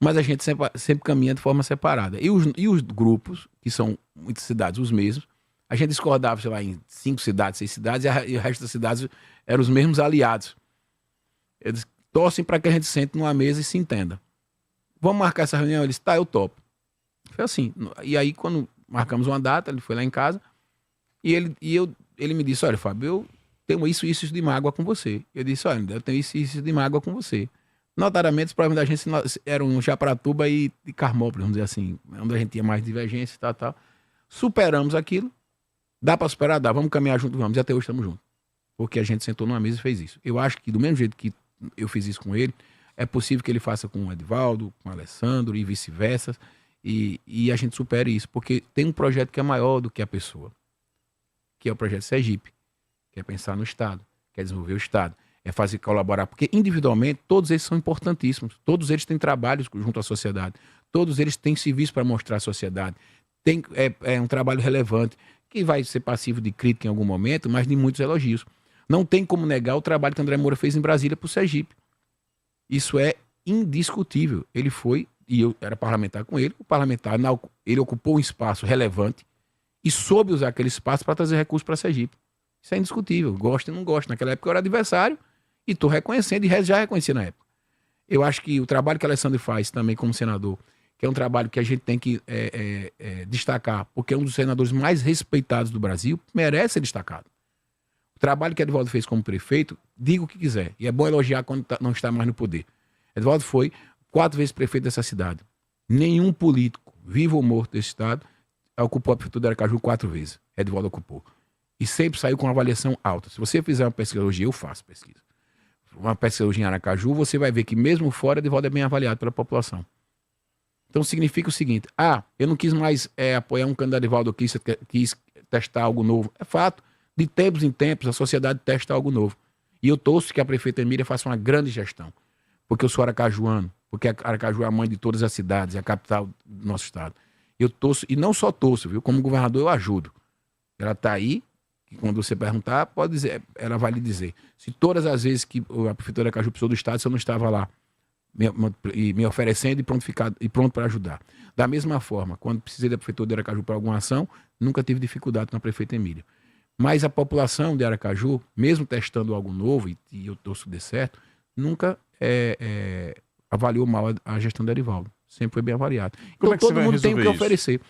Mas a gente sempre caminha de forma separada. E os grupos, que são muitas cidades os mesmos, a gente discordava, sei lá, em 5 cidades, 6 cidades, e o resto das cidades eram os mesmos aliados. Eles torcem para que a gente sente numa mesa e se entenda. Vamos marcar essa reunião? Ele disse, tá, eu topo. Foi assim. E aí, quando marcamos uma data, ele foi lá em casa, e ele me disse, olha, Fábio, eu tenho isso de mágoa com você. Eu disse, olha, eu tenho isso de mágoa com você. Notariamente, os problemas da gente eram Japaratuba e Carmópolis, vamos dizer assim, onde a gente tinha mais divergência e tal. Superamos aquilo. Dá para superar? Dá. Vamos caminhar junto, vamos. E até hoje estamos juntos. Porque a gente sentou numa mesa e fez isso. Eu acho que do mesmo jeito que eu fiz isso com ele, é possível que ele faça com o Edivaldo, com o Alessandro e vice-versa. E a gente supere isso. Porque tem um projeto que é maior do que a pessoa. Que é o projeto Sergipe. Que é pensar no Estado. Que é desenvolver o Estado. É fazer colaborar. Porque individualmente, todos eles são importantíssimos. Todos eles têm trabalhos junto à sociedade. Todos eles têm serviço para mostrar à sociedade. É um trabalho relevante. Que vai ser passivo de crítica em algum momento, mas de muitos elogios. Não tem como negar o trabalho que André Moura fez em Brasília para o Sergipe. Isso é indiscutível. Ele foi, e eu era parlamentar com ele, o parlamentar, ele ocupou um espaço relevante e soube usar aquele espaço para trazer recursos para Sergipe. Isso é indiscutível. Gosto e não gosto. Naquela época eu era adversário e estou reconhecendo, e já reconheci na época. Eu acho que o trabalho que o Alessandro faz também como senador, que é um trabalho que a gente tem que destacar, porque é um dos senadores mais respeitados do Brasil, merece ser destacado. O trabalho que Edivaldo fez como prefeito, diga o que quiser, e é bom elogiar quando não está mais no poder. Edivaldo foi 4 vezes prefeito dessa cidade. Nenhum político, vivo ou morto desse estado, ocupou a prefeitura de Aracaju 4 vezes. Edivaldo ocupou. E sempre saiu com uma avaliação alta. Se você fizer uma pesquisa hoje, eu faço pesquisa. Uma pesquisa hoje em Aracaju, você vai ver que mesmo fora, Edivaldo é bem avaliado pela população. Então significa o seguinte, eu não quis mais apoiar um candidato Edivaldo, quis testar algo novo. É fato, de tempos em tempos a sociedade testa algo novo. E eu torço que a prefeita Emília faça uma grande gestão, porque eu sou aracajuano, porque Aracaju é a mãe de todas as cidades, é a capital do nosso estado. Eu torço, e não só torço, viu? Como governador eu ajudo. Ela está aí, e quando você perguntar, pode dizer, ela vai lhe dizer. Se todas as vezes que a prefeitura de Aracaju precisou do estado, se eu não estava lá, me oferecendo e pronto para ajudar. Da mesma forma, quando precisei da prefeitura de Aracaju para alguma ação, nunca tive dificuldade com a prefeita Emília. Mas a população de Aracaju, mesmo testando algo novo, e eu torço que dê certo, nunca avaliou mal a gestão do Edivaldo. Sempre foi bem avaliado. Então todo mundo tem o que oferecer.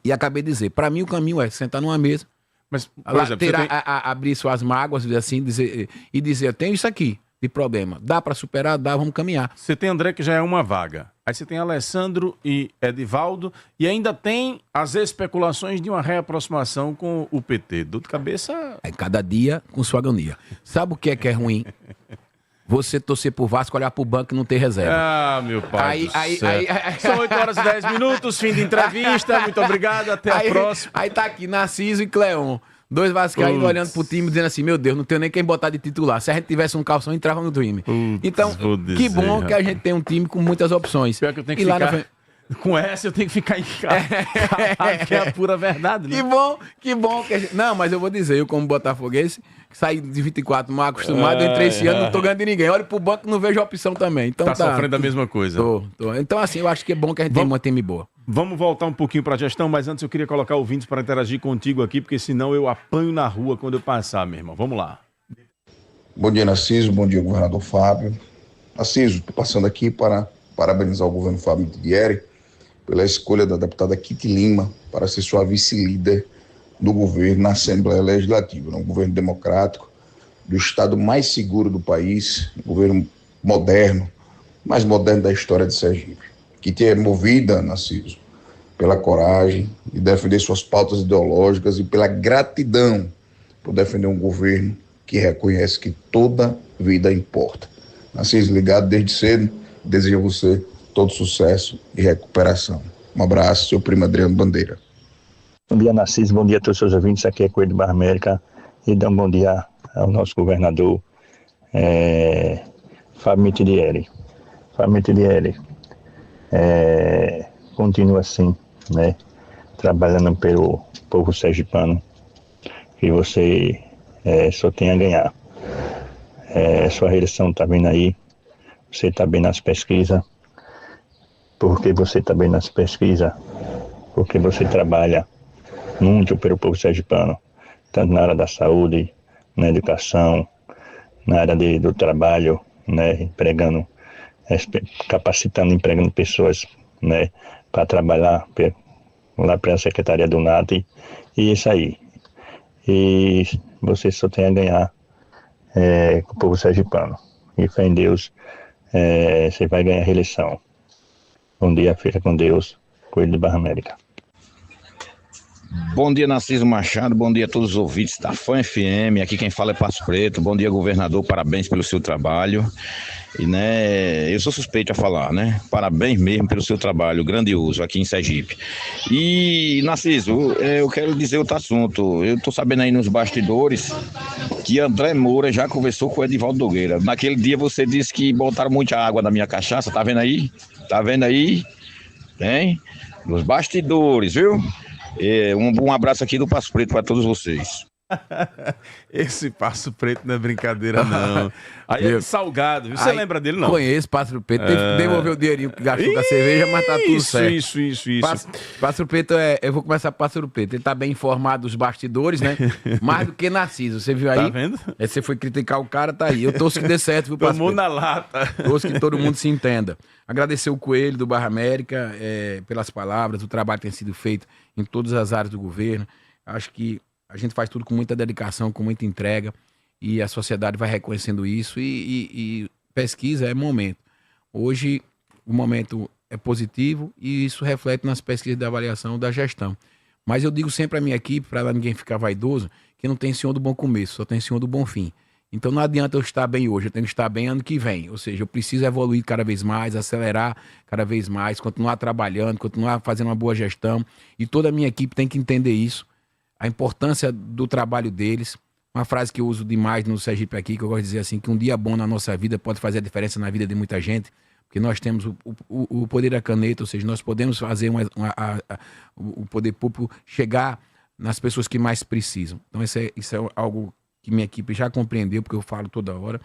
E acabei de dizer, para mim o caminho é sentar numa mesa, mas, por exemplo, abrir suas mágoas assim, dizer, eu tenho isso aqui de problema. Dá para superar? Dá, vamos caminhar. Você tem André, que já é uma vaga. Aí você tem Alessandro e Edivaldo. E ainda tem as especulações de uma reaproximação com o PT. Dor de cabeça... Cada dia com sua agonia. Sabe o que é ruim? Você torcer pro Vasco, olhar pro banco e não ter reserva. Ah, meu pai do céu. São 8 horas e 10 minutos, fim de entrevista. Muito obrigado, até a próxima. Aí tá aqui, Narciso e Cleon. 2 vascaínos olhando pro time, dizendo assim, meu Deus, não tenho nem quem botar de titular. Se a gente tivesse um calção, entrava no time. Então, que bom que a gente tem um time com muitas opções. Pior que eu tenho que ficar... Com essa eu tenho que ficar em casa. Que é a pura verdade, né? Que bom que a gente... Não, mas eu vou dizer, eu como botafoguense, saí de 24 mal acostumado, eu entrei esse ano, não tô ganhando de ninguém. Olho pro banco e não vejo opção também. Então, tá sofrendo a mesma coisa. Tô. Então, assim, eu acho que é bom que a gente tenha uma time boa. Vamos voltar um pouquinho para a gestão, mas antes eu queria colocar ouvintes para interagir contigo aqui, porque senão eu apanho na rua quando eu passar, meu irmão. Vamos lá. Bom dia, Narciso. Bom dia, governador Fábio. Narciso, estou passando aqui para parabenizar o governo Fábio Mitidieri pela escolha da deputada Kitty Lima para ser sua vice-líder do governo na Assembleia Legislativa, um governo democrático, do estado mais seguro do país, um governo moderno, mais moderno da história de Sergipe, que é movida, Narciso, pela coragem de defender suas pautas ideológicas e pela gratidão por defender um governo que reconhece que toda vida importa. Narciso, ligado desde cedo, desejo a você todo sucesso e recuperação. Um abraço, seu primo Adriano Bandeira. Bom dia, Narciso. Bom dia a todos os seus ouvintes. Aqui é Coelho do Barra América. E dá um bom dia ao nosso governador, Fábio Mitidieri. Fábio Mitidieri continua assim, né? Trabalhando pelo povo sergipano. E você só tem a ganhar. Sua reeleição está vindo aí. Você está bem nas pesquisas. Porque você está bem nas pesquisas. Porque você trabalha muito pelo povo sergipano, tanto na área da saúde, na educação, na área do trabalho, né, empregando, capacitando, empregando pessoas, né, para trabalhar lá para a Secretaria do NAT, e isso aí. E você só tem a ganhar com o povo sergipano. E fé em Deus, você vai ganhar a reeleição. Bom dia, fica com Deus. Coelho de Barra América. Bom dia, Narciso Machado, bom dia a todos os ouvintes da Fã FM, aqui quem fala é Passo Preto. Bom dia, governador, parabéns pelo seu trabalho. E, né, eu sou suspeito a falar, né? Parabéns mesmo pelo seu trabalho grandioso aqui em Sergipe. E, Narciso, eu quero dizer outro assunto. Eu tô sabendo aí nos bastidores que André Moura já conversou com o Edivaldo Nogueira. Naquele dia você disse que botaram muita água na minha cachaça, tá vendo aí? Tá vendo aí? Tem? Nos bastidores, viu? Um abraço aqui do Passo Preto para todos vocês. Esse Passo Preto não é brincadeira, não. Aí é Salgado, você lembra dele, não? Conheço Passo Preto, teve que devolver o dinheirinho que gastou com a cerveja, mas tá tudo certo. Isso. Passo Preto, eu vou começar com Passo Preto. Ele tá bem informado dos bastidores, né? Mais do que Narciso, você viu aí? Tá vendo? Você foi criticar o cara, tá aí. Eu torço que dê certo, viu, Passo Preto? Tomou na lata. Torço que todo mundo se entenda. Agradecer o Coelho do Barra América pelas palavras, o trabalho que tem sido feito em todas as áreas do governo. Acho que a gente faz tudo com muita dedicação, com muita entrega, e a sociedade vai reconhecendo isso, e pesquisa é momento. Hoje o momento é positivo e isso reflete nas pesquisas de avaliação da gestão. Mas eu digo sempre à minha equipe, para ninguém ficar vaidoso, que não tem senhor do bom começo, só tem senhor do bom fim. Então não adianta eu estar bem hoje, eu tenho que estar bem ano que vem. Ou seja, eu preciso evoluir cada vez mais, acelerar cada vez mais, continuar trabalhando, continuar fazendo uma boa gestão. E toda a minha equipe tem que entender isso, a importância do trabalho deles. Uma frase que eu uso demais no Sergipe aqui, que eu gosto de dizer assim, que um dia bom na nossa vida pode fazer a diferença na vida de muita gente, porque nós temos o poder da caneta, ou seja, nós podemos fazer o poder público chegar nas pessoas que mais precisam. Então isso é algo que minha equipe já compreendeu, porque eu falo toda hora.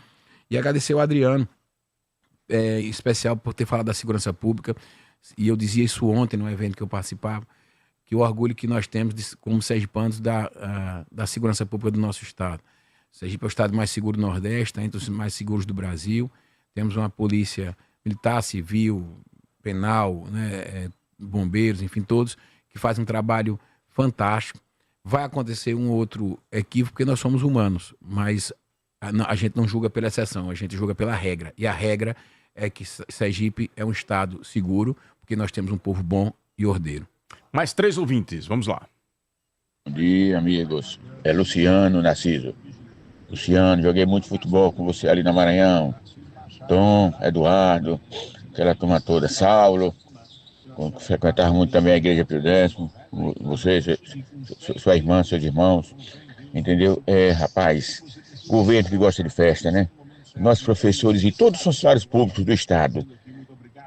E agradecer ao Adriano, em especial por ter falado da segurança pública, e eu dizia isso ontem no evento que eu participava, que o orgulho que nós temos como sergipanos da segurança pública do nosso estado. Sergipe é o estado mais seguro do Nordeste, está entre os mais seguros do Brasil. Temos uma polícia militar, civil, penal, né, bombeiros, enfim, todos, que fazem um trabalho fantástico. Vai acontecer um outro equívoco, porque nós somos humanos, mas a gente não julga pela exceção, a gente julga pela regra. E a regra é que Sergipe é um estado seguro, porque nós temos um povo bom e ordeiro. Mais 3 ouvintes, vamos lá. Bom dia, amigos. É Luciano Narciso. Luciano, joguei muito futebol com você ali na Maranhão. Tom, Eduardo, aquela turma toda. Saulo, frequentava muito também a Igreja Pio Décimo. Você, sua irmã, seus irmãos. Entendeu? Rapaz, governo que gosta de festa, né? Nós, professores e todos os funcionários públicos do Estado,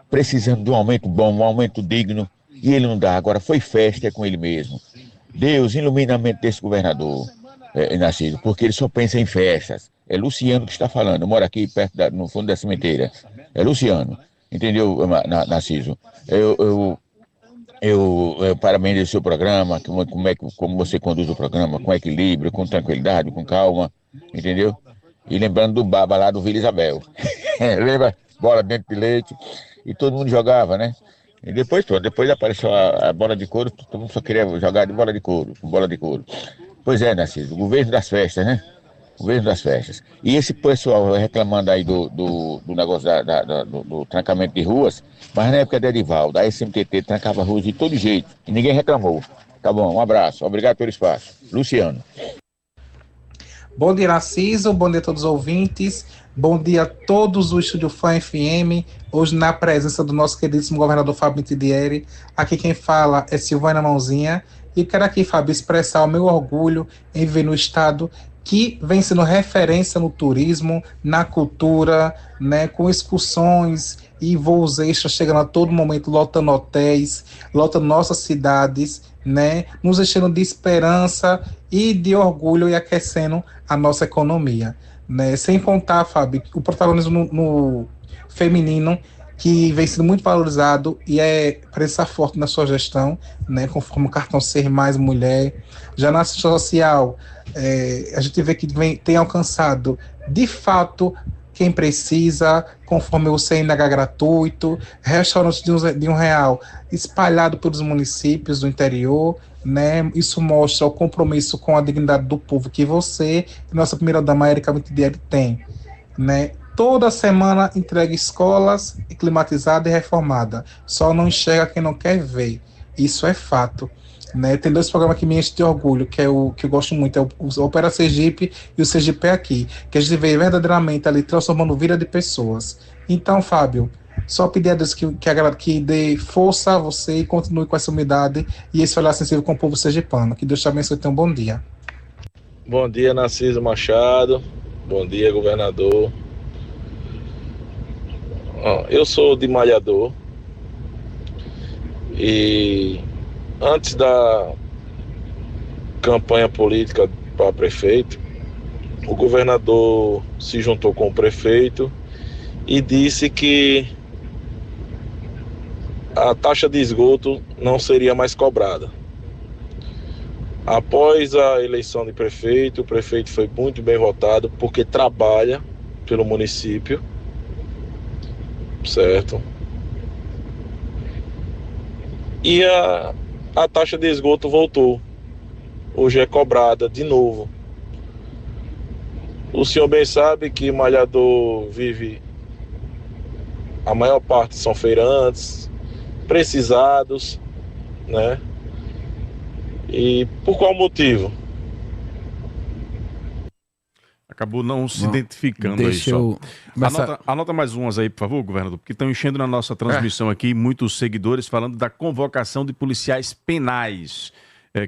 precisando de um aumento bom, um aumento digno. E ele não dá, agora foi festa, é com ele mesmo. Deus, ilumina a mente desse governador, Narciso, porque ele só pensa em festas. É Luciano que está falando, eu moro aqui perto, no fundo da cimenteira. É Luciano, entendeu, Narciso? Eu parabenizo o seu programa, como você conduz o programa, com equilíbrio, com tranquilidade, com calma, entendeu? E lembrando do baba lá do Vila Isabel. Lembra? Bola dentro de leite, e todo mundo jogava, né? E depois, pronto, depois apareceu a bola de couro, todo mundo só queria jogar de bola de couro, com bola de couro. Pois é, Narciso, o governo das festas, né? O governo das festas. E esse pessoal reclamando aí do negócio do trancamento de ruas, mas na época de Edivaldo, a SMTT trancava ruas de todo jeito, e ninguém reclamou. Tá bom, um abraço, obrigado pelo espaço. Luciano. Bom dia, Narciso. Bom dia a todos os ouvintes. Bom dia a todos do Estúdio Fã FM. Hoje, na presença do nosso queridíssimo governador Fábio Mitidieri. Aqui quem fala é Silvana Mãozinha. E quero aqui, Fábio, expressar o meu orgulho em viver no estado que vem sendo referência no turismo, na cultura, né, com excursões e voos extras chegando a todo momento, lotando hotéis, lotando nossas cidades, né, nos enchendo de esperança e de orgulho e aquecendo a nossa economia, né? Sem contar, Fábio, o protagonismo no feminino, que vem sendo muito valorizado e é presença forte na sua gestão, né, conforme o cartão Ser Mais Mulher. Já na assistência social, a gente vê que tem alcançado, de fato, quem precisa, conforme o CNH gratuito, restaurantes de R$1 espalhado pelos municípios do interior, né? Isso mostra o compromisso com a dignidade do povo que você e nossa primeira-dama Érica Mitidieri tem, né? Toda semana entrega escolas climatizadas e reformadas. Só não enxerga quem não quer ver. Isso é fato, né? Tem 2 programas que me enchem de orgulho, que é o que eu gosto muito, é o Opera Sergipe e o Sergipe é Aqui, que a gente vê verdadeiramente ali transformando vida de pessoas. Então, Fábio, só pedir a Deus que dê força a você e continue com essa humildade e esse olhar sensível com o povo sergipano. Que Deus te abençoe e tenha um bom dia. Bom dia, Narciso Machado. Bom dia, governador. Eu sou de Malhador e antes da campanha política para prefeito, o governador se juntou com o prefeito e disse que a taxa de esgoto não seria mais cobrada. Após a eleição de prefeito, o prefeito foi muito bem votado porque trabalha pelo município, certo? E a taxa de esgoto voltou. Hoje é cobrada de novo. O senhor bem sabe que Malhador vive... A maior parte são feirantes, precisados, né? E por qual motivo? Acabou não se identificando aí só. Anota mais umas aí, por favor, governador, porque estão enchendo na nossa transmissão aqui muitos seguidores falando da convocação de policiais penais,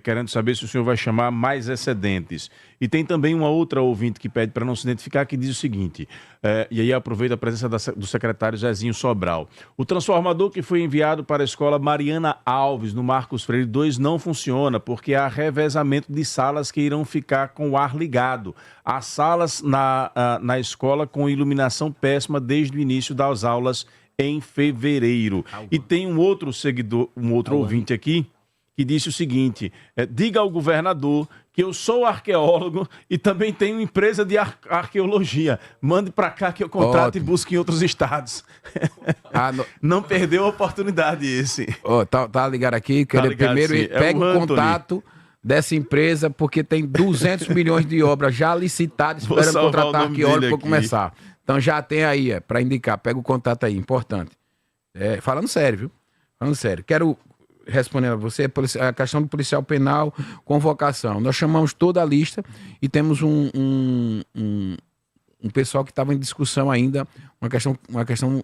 querendo saber se o senhor vai chamar mais excedentes. E tem também uma outra ouvinte que pede para não se identificar, que diz o seguinte, e aí aproveita a presença do secretário Zezinho Sobral. O transformador que foi enviado para a escola Mariana Alves, no Marcos Freire 2, não funciona, porque há revezamento de salas que irão ficar com o ar ligado. Há salas na escola com iluminação péssima desde o início das aulas em fevereiro. E tem um outro seguidor, um outro ouvinte aqui, que disse o seguinte, diga ao governador que eu sou arqueólogo e também tenho empresa de arqueologia. Mande para cá que eu contrato e busque em outros estados. Não perdeu a oportunidade esse. Tá ligado aqui? Tá ligado, primeiro pega o contato dessa empresa, porque tem 200 milhões de obras já licitadas, esperando contratar arqueólogo para começar. Então já tem aí, para indicar. Pega o contato aí, importante. Falando sério, viu? Falando sério. Quero... respondendo a você, a questão do policial penal, convocação. Nós chamamos toda a lista e temos um pessoal que estava em discussão ainda, uma questão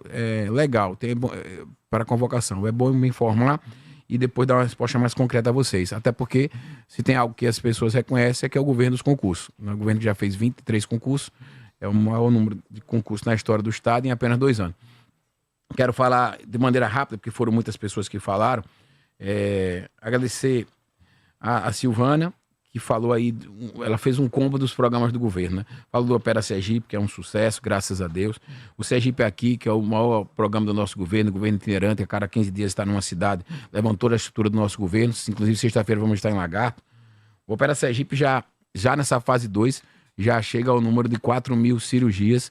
legal para a convocação. É bom me informar e depois dar uma resposta mais concreta a vocês. Até porque, se tem algo que as pessoas reconhecem, é que é o governo dos concursos. O governo já fez 23 concursos, é o maior número de concursos na história do Estado em apenas 2 anos. Quero falar de maneira rápida, porque foram muitas pessoas que falaram. Agradecer a Silvana, que falou aí, ela fez um combo dos programas do governo, né? Falou do Opera Sergipe, que é um sucesso, graças a Deus. O Sergipe Aqui, que é o maior programa do nosso governo itinerante, a cada 15 dias está numa cidade, levantou a estrutura do nosso governo, inclusive sexta-feira vamos estar em Lagarto. O Opera Sergipe já nessa fase 2, já chega ao número de 4.000 cirurgias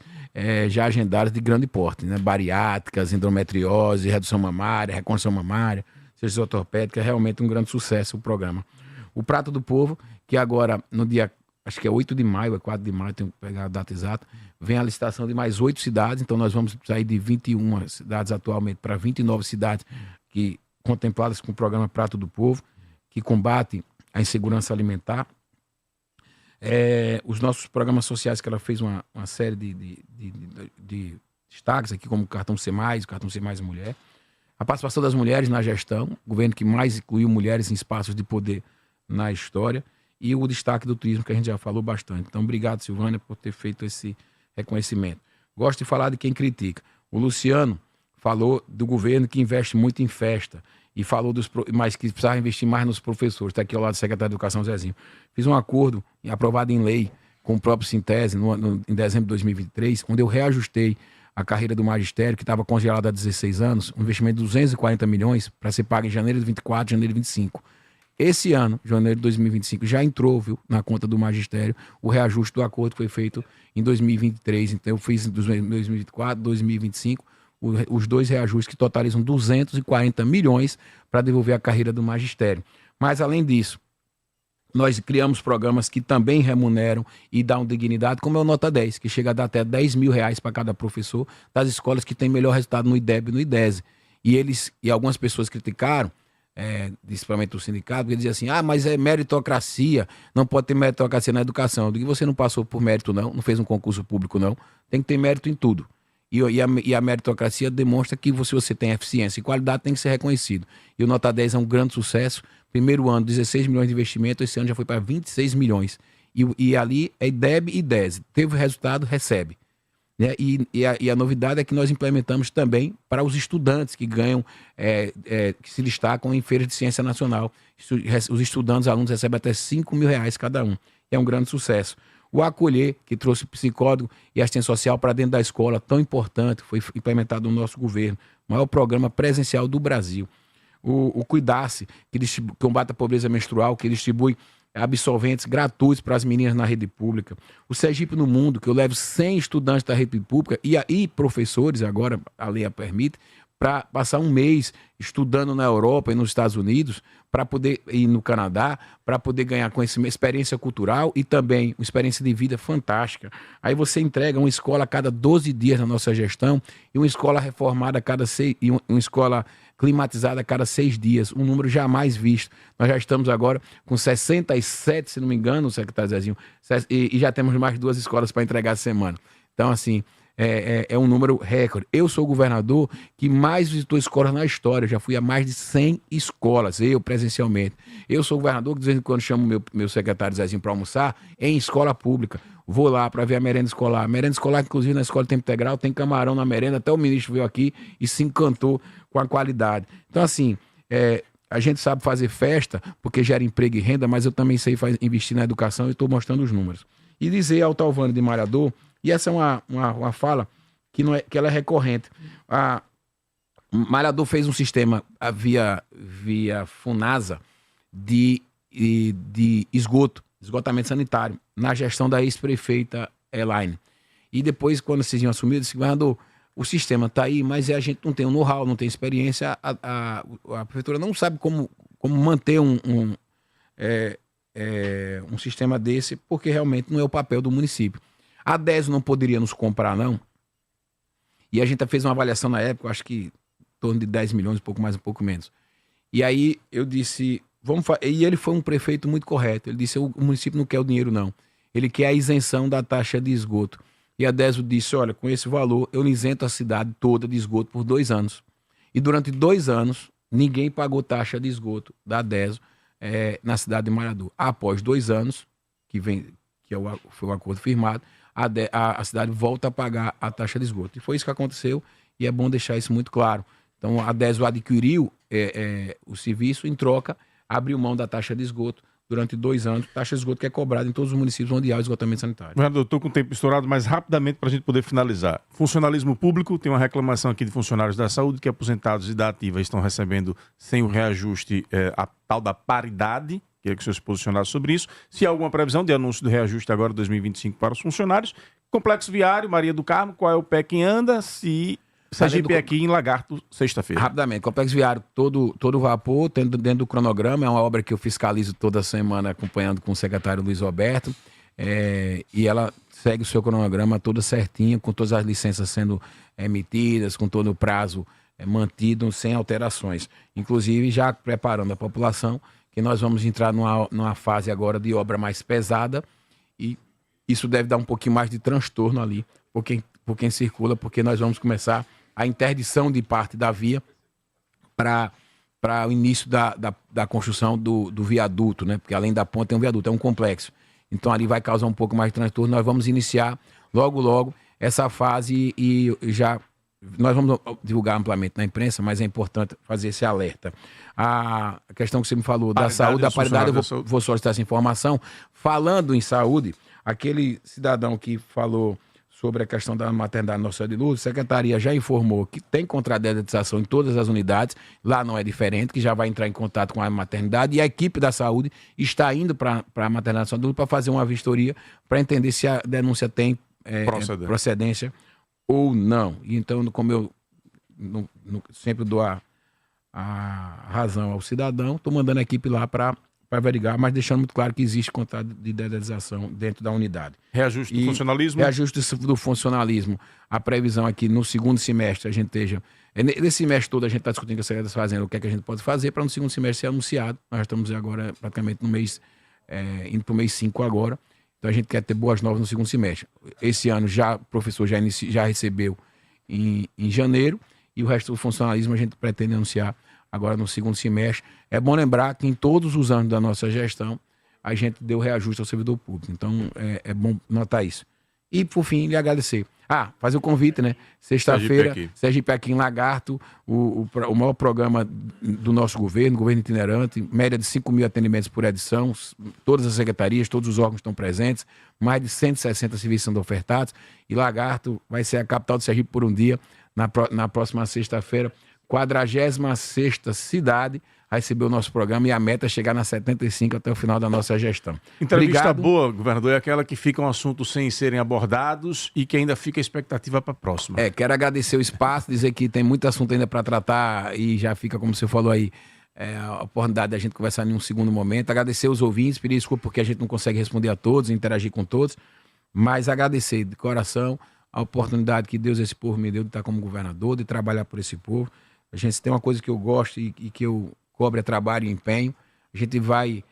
já agendadas de grande porte, né? Bariátricas, endometriose, redução mamária, reconstrução mamária, cirurgia ortopédica, é realmente um grande sucesso o programa. O Prato do Povo, que agora, no dia, acho que é 8 de maio, é 4 de maio, tenho que pegar a data exata, vem a licitação de mais 8 cidades, então nós vamos sair de 21 cidades atualmente para 29 cidades contempladas com o programa Prato do Povo, que combate a insegurança alimentar. Os nossos programas sociais, que ela fez uma série de destaques aqui, como o Cartão C+, o Cartão C+ Mulher. A participação das mulheres na gestão, o governo que mais incluiu mulheres em espaços de poder na história, e o destaque do turismo, que a gente já falou bastante. Então, obrigado, Silvânia, por ter feito esse reconhecimento. Gosto de falar de quem critica. O Luciano falou do governo que investe muito em festa, e falou mas que precisava investir mais nos professores. Está aqui ao lado do secretário de Educação, Zezinho. Fiz um acordo aprovado em lei com o próprio Sintese em dezembro de 2023, onde eu reajustei a carreira do magistério, que estava congelada há 16 anos, um investimento de 240 milhões para ser pago em janeiro de 24, janeiro de 25. Esse ano, janeiro de 2025, já entrou, viu, na conta do magistério o reajuste do acordo que foi feito em 2023. Então eu fiz em 2024, 2025, os 2 reajustes que totalizam 240 milhões para devolver a carreira do magistério. Mas, além disso, nós criamos programas que também remuneram e dão dignidade, como é o Nota 10, que chega a dar até 10 mil reais para cada professor das escolas que têm melhor resultado no IDEB e no IDESE. E algumas pessoas criticaram, principalmente o sindicato, porque dizia assim, mas é meritocracia, não pode ter meritocracia na educação. Eu digo, você não passou por mérito não fez um concurso público não, tem que ter mérito em tudo. E a meritocracia demonstra que se você tem eficiência e qualidade, tem que ser reconhecido. E o Nota 10 é um grande sucesso. Primeiro ano, 16 milhões de investimento, esse ano já foi para 26 milhões. E ali é IDEB e IDESE. Teve resultado, recebe. Né? E a novidade é que nós implementamos também para os estudantes que ganham, que se destacam em feiras de ciência nacional. Os estudantes, alunos recebem até 5 mil reais cada um. É um grande sucesso. O Acolher, que trouxe psicólogo e assistência social para dentro da escola, tão importante, foi implementado no nosso governo. O maior programa presencial do Brasil. O Cuidar-se, que combate a pobreza menstrual, que distribui absolventes gratuitos para as meninas na rede pública. O Sergipe no Mundo, que eu levo 100 estudantes da rede pública e professores, agora a lei a permite, para passar um mês estudando na Europa e nos Estados Unidos, para poder ir no Canadá, para poder ganhar conhecimento, experiência cultural e também uma experiência de vida fantástica. Aí você entrega uma escola a cada 12 dias na nossa gestão e uma escola reformada a cada 6, e uma escola climatizada a cada 6 dias, um número jamais visto. Nós já estamos agora com 67, se não me engano, secretário Zezinho, e já temos mais 2 escolas para entregar essa semana. Então, assim, é um número recorde. Eu sou o governador que mais visitou escolas na história. Já fui a mais de 100 escolas, eu presencialmente. Eu sou o governador que de vez em quando chamo meu secretário Zezinho para almoçar em escola pública. Vou lá para ver a merenda escolar. Merenda escolar, inclusive, na escola de tempo integral, tem camarão na merenda. Até o ministro veio aqui e se encantou com a qualidade. Então, assim, a gente sabe fazer festa porque gera emprego e renda, mas eu também sei investir na educação e estou mostrando os números. E dizer ao Talvânio de Malhador, e essa é uma fala que ela é recorrente. Malhador fez um sistema via Funasa de esgotamento sanitário, na gestão da ex-prefeita Elaine. E depois, quando vocês iam assumir, eu disse, governador, o sistema está aí, mas a gente não tem um know-how, não tem experiência, a prefeitura não sabe como manter um sistema desse, porque realmente não é o papel do município. A DESO não poderia nos comprar, não. E a gente fez uma avaliação na época, acho que em torno de 10 milhões, um pouco mais, um pouco menos. E aí eu disse, e ele foi um prefeito muito correto. Ele disse, o município não quer o dinheiro, não. Ele quer a isenção da taxa de esgoto. E a DESO disse, olha, com esse valor, eu isento a cidade toda de esgoto por 2 anos. E durante 2 anos, ninguém pagou taxa de esgoto da DESO na cidade de Malhador. Após 2 anos, foi o acordo firmado, a cidade volta a pagar a taxa de esgoto. E foi isso que aconteceu, e é bom deixar isso muito claro. Então, a DESO adquiriu o serviço, em troca, abriu mão da taxa de esgoto durante 2 anos, taxa de esgoto que é cobrada em todos os municípios onde há o esgotamento sanitário. Governador, eu estou com o tempo estourado, mas rapidamente para a gente poder finalizar. Funcionalismo público, tem uma reclamação aqui de funcionários da saúde que aposentados e da ativa estão recebendo sem o reajuste a tal da paridade, Queria que o senhor se posicionasse sobre isso. Se há alguma previsão de anúncio do reajuste agora 2025 para os funcionários. Complexo Viário, Maria do Carmo, qual é o pé que anda? Se Sergipe aqui em Lagarto, sexta-feira. Rapidamente, Complexo Viário, todo vapor, dentro do cronograma, é uma obra que eu fiscalizo toda semana, acompanhando com o secretário Luiz Roberto, e ela segue o seu cronograma toda certinha, com todas as licenças sendo emitidas, com todo o prazo mantido, sem alterações. Inclusive, já preparando a população, que nós vamos entrar numa fase agora de obra mais pesada, e isso deve dar um pouquinho mais de transtorno ali, por quem circula, porque nós vamos começar a interdição de parte da via para o início da construção do viaduto, né? Porque além da ponte tem um viaduto, é um complexo. Então ali vai causar um pouco mais de transtorno. Nós vamos iniciar logo essa fase e já nós vamos divulgar amplamente na imprensa, mas é importante fazer esse alerta. A questão que você me falou da saúde, da paridade, eu vou solicitar essa informação. Falando em saúde, aquele cidadão que falou sobre a questão da maternidade Nossa Senhora de Lourdes, a Secretaria já informou que tem contradetização em todas as unidades, lá não é diferente, que já vai entrar em contato com a maternidade, e a equipe da saúde está indo para a maternidade Nossa Senhora de Lourdes para fazer uma vistoria, para entender se a denúncia tem procedência ou não. E então, como eu sempre dou a razão ao cidadão, estou mandando a equipe lá para averiguar, mas deixando muito claro que existe contrato de dedetização dentro da unidade. Reajuste do funcionalismo? Reajuste do funcionalismo. A previsão aqui no segundo semestre a gente esteja... Nesse semestre todo a gente está discutindo com a Secretaria das Fazendas o que é que a gente pode fazer para no segundo semestre ser anunciado. Nós estamos agora praticamente no mês, indo para o mês 5 agora. Então a gente quer ter boas novas no segundo semestre. Esse ano o professor já recebeu em janeiro, e o resto do funcionalismo a gente pretende anunciar agora no segundo semestre. É bom lembrar que em todos os anos da nossa gestão, a gente deu reajuste ao servidor público. Então, é bom notar isso. E, por fim, lhe agradecer. Fazer o convite, né? Sexta-feira, Sergipe aqui em Lagarto, o maior programa do nosso governo itinerante, média de 5 mil atendimentos por edição, todas as secretarias, todos os órgãos estão presentes, mais de 160 serviços sendo ofertados, e Lagarto vai ser a capital do Sergipe por um dia, na próxima sexta-feira, 46ª cidade a receber o nosso programa, e a meta é chegar nas 75 até o final da nossa gestão. Entrevista boa, governador, é aquela que ficam assuntos sem serem abordados e que ainda fica a expectativa para a próxima. Quero agradecer o espaço, dizer que tem muito assunto ainda para tratar e já fica, como você falou aí, a oportunidade da gente conversar em um segundo momento. Agradecer os ouvintes, pedir desculpa porque a gente não consegue responder a todos, interagir com todos, mas agradecer de coração a oportunidade que Deus, esse povo, me deu de estar como governador, de trabalhar por esse povo. A gente tem uma coisa que eu gosto e que eu cobro, é trabalho e empenho. A gente vai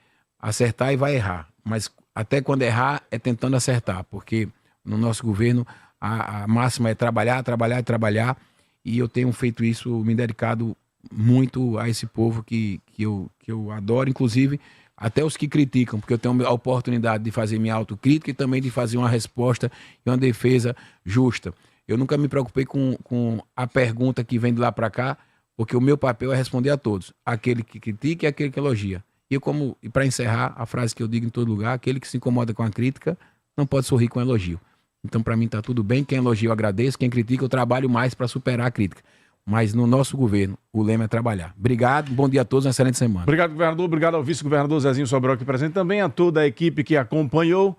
acertar e vai errar, mas até quando errar é tentando acertar, porque no nosso governo a máxima é trabalhar, e eu tenho feito isso, me dedicado muito a esse povo que eu adoro, inclusive até os que criticam, porque eu tenho a oportunidade de fazer minha autocrítica e também de fazer uma resposta e uma defesa justa. Eu nunca me preocupei com a pergunta que vem de lá para cá, porque o meu papel é responder a todos, aquele que critica e aquele que elogia. E para encerrar, a frase que eu digo em todo lugar: aquele que se incomoda com a crítica não pode sorrir com elogio. Então, para mim, está tudo bem. Quem elogia, eu agradeço. Quem critica, eu trabalho mais para superar a crítica. Mas no nosso governo, o lema é trabalhar. Obrigado, bom dia a todos, uma excelente semana. Obrigado, governador. Obrigado ao vice-governador Zezinho Sobral aqui presente. Também a toda a equipe que acompanhou.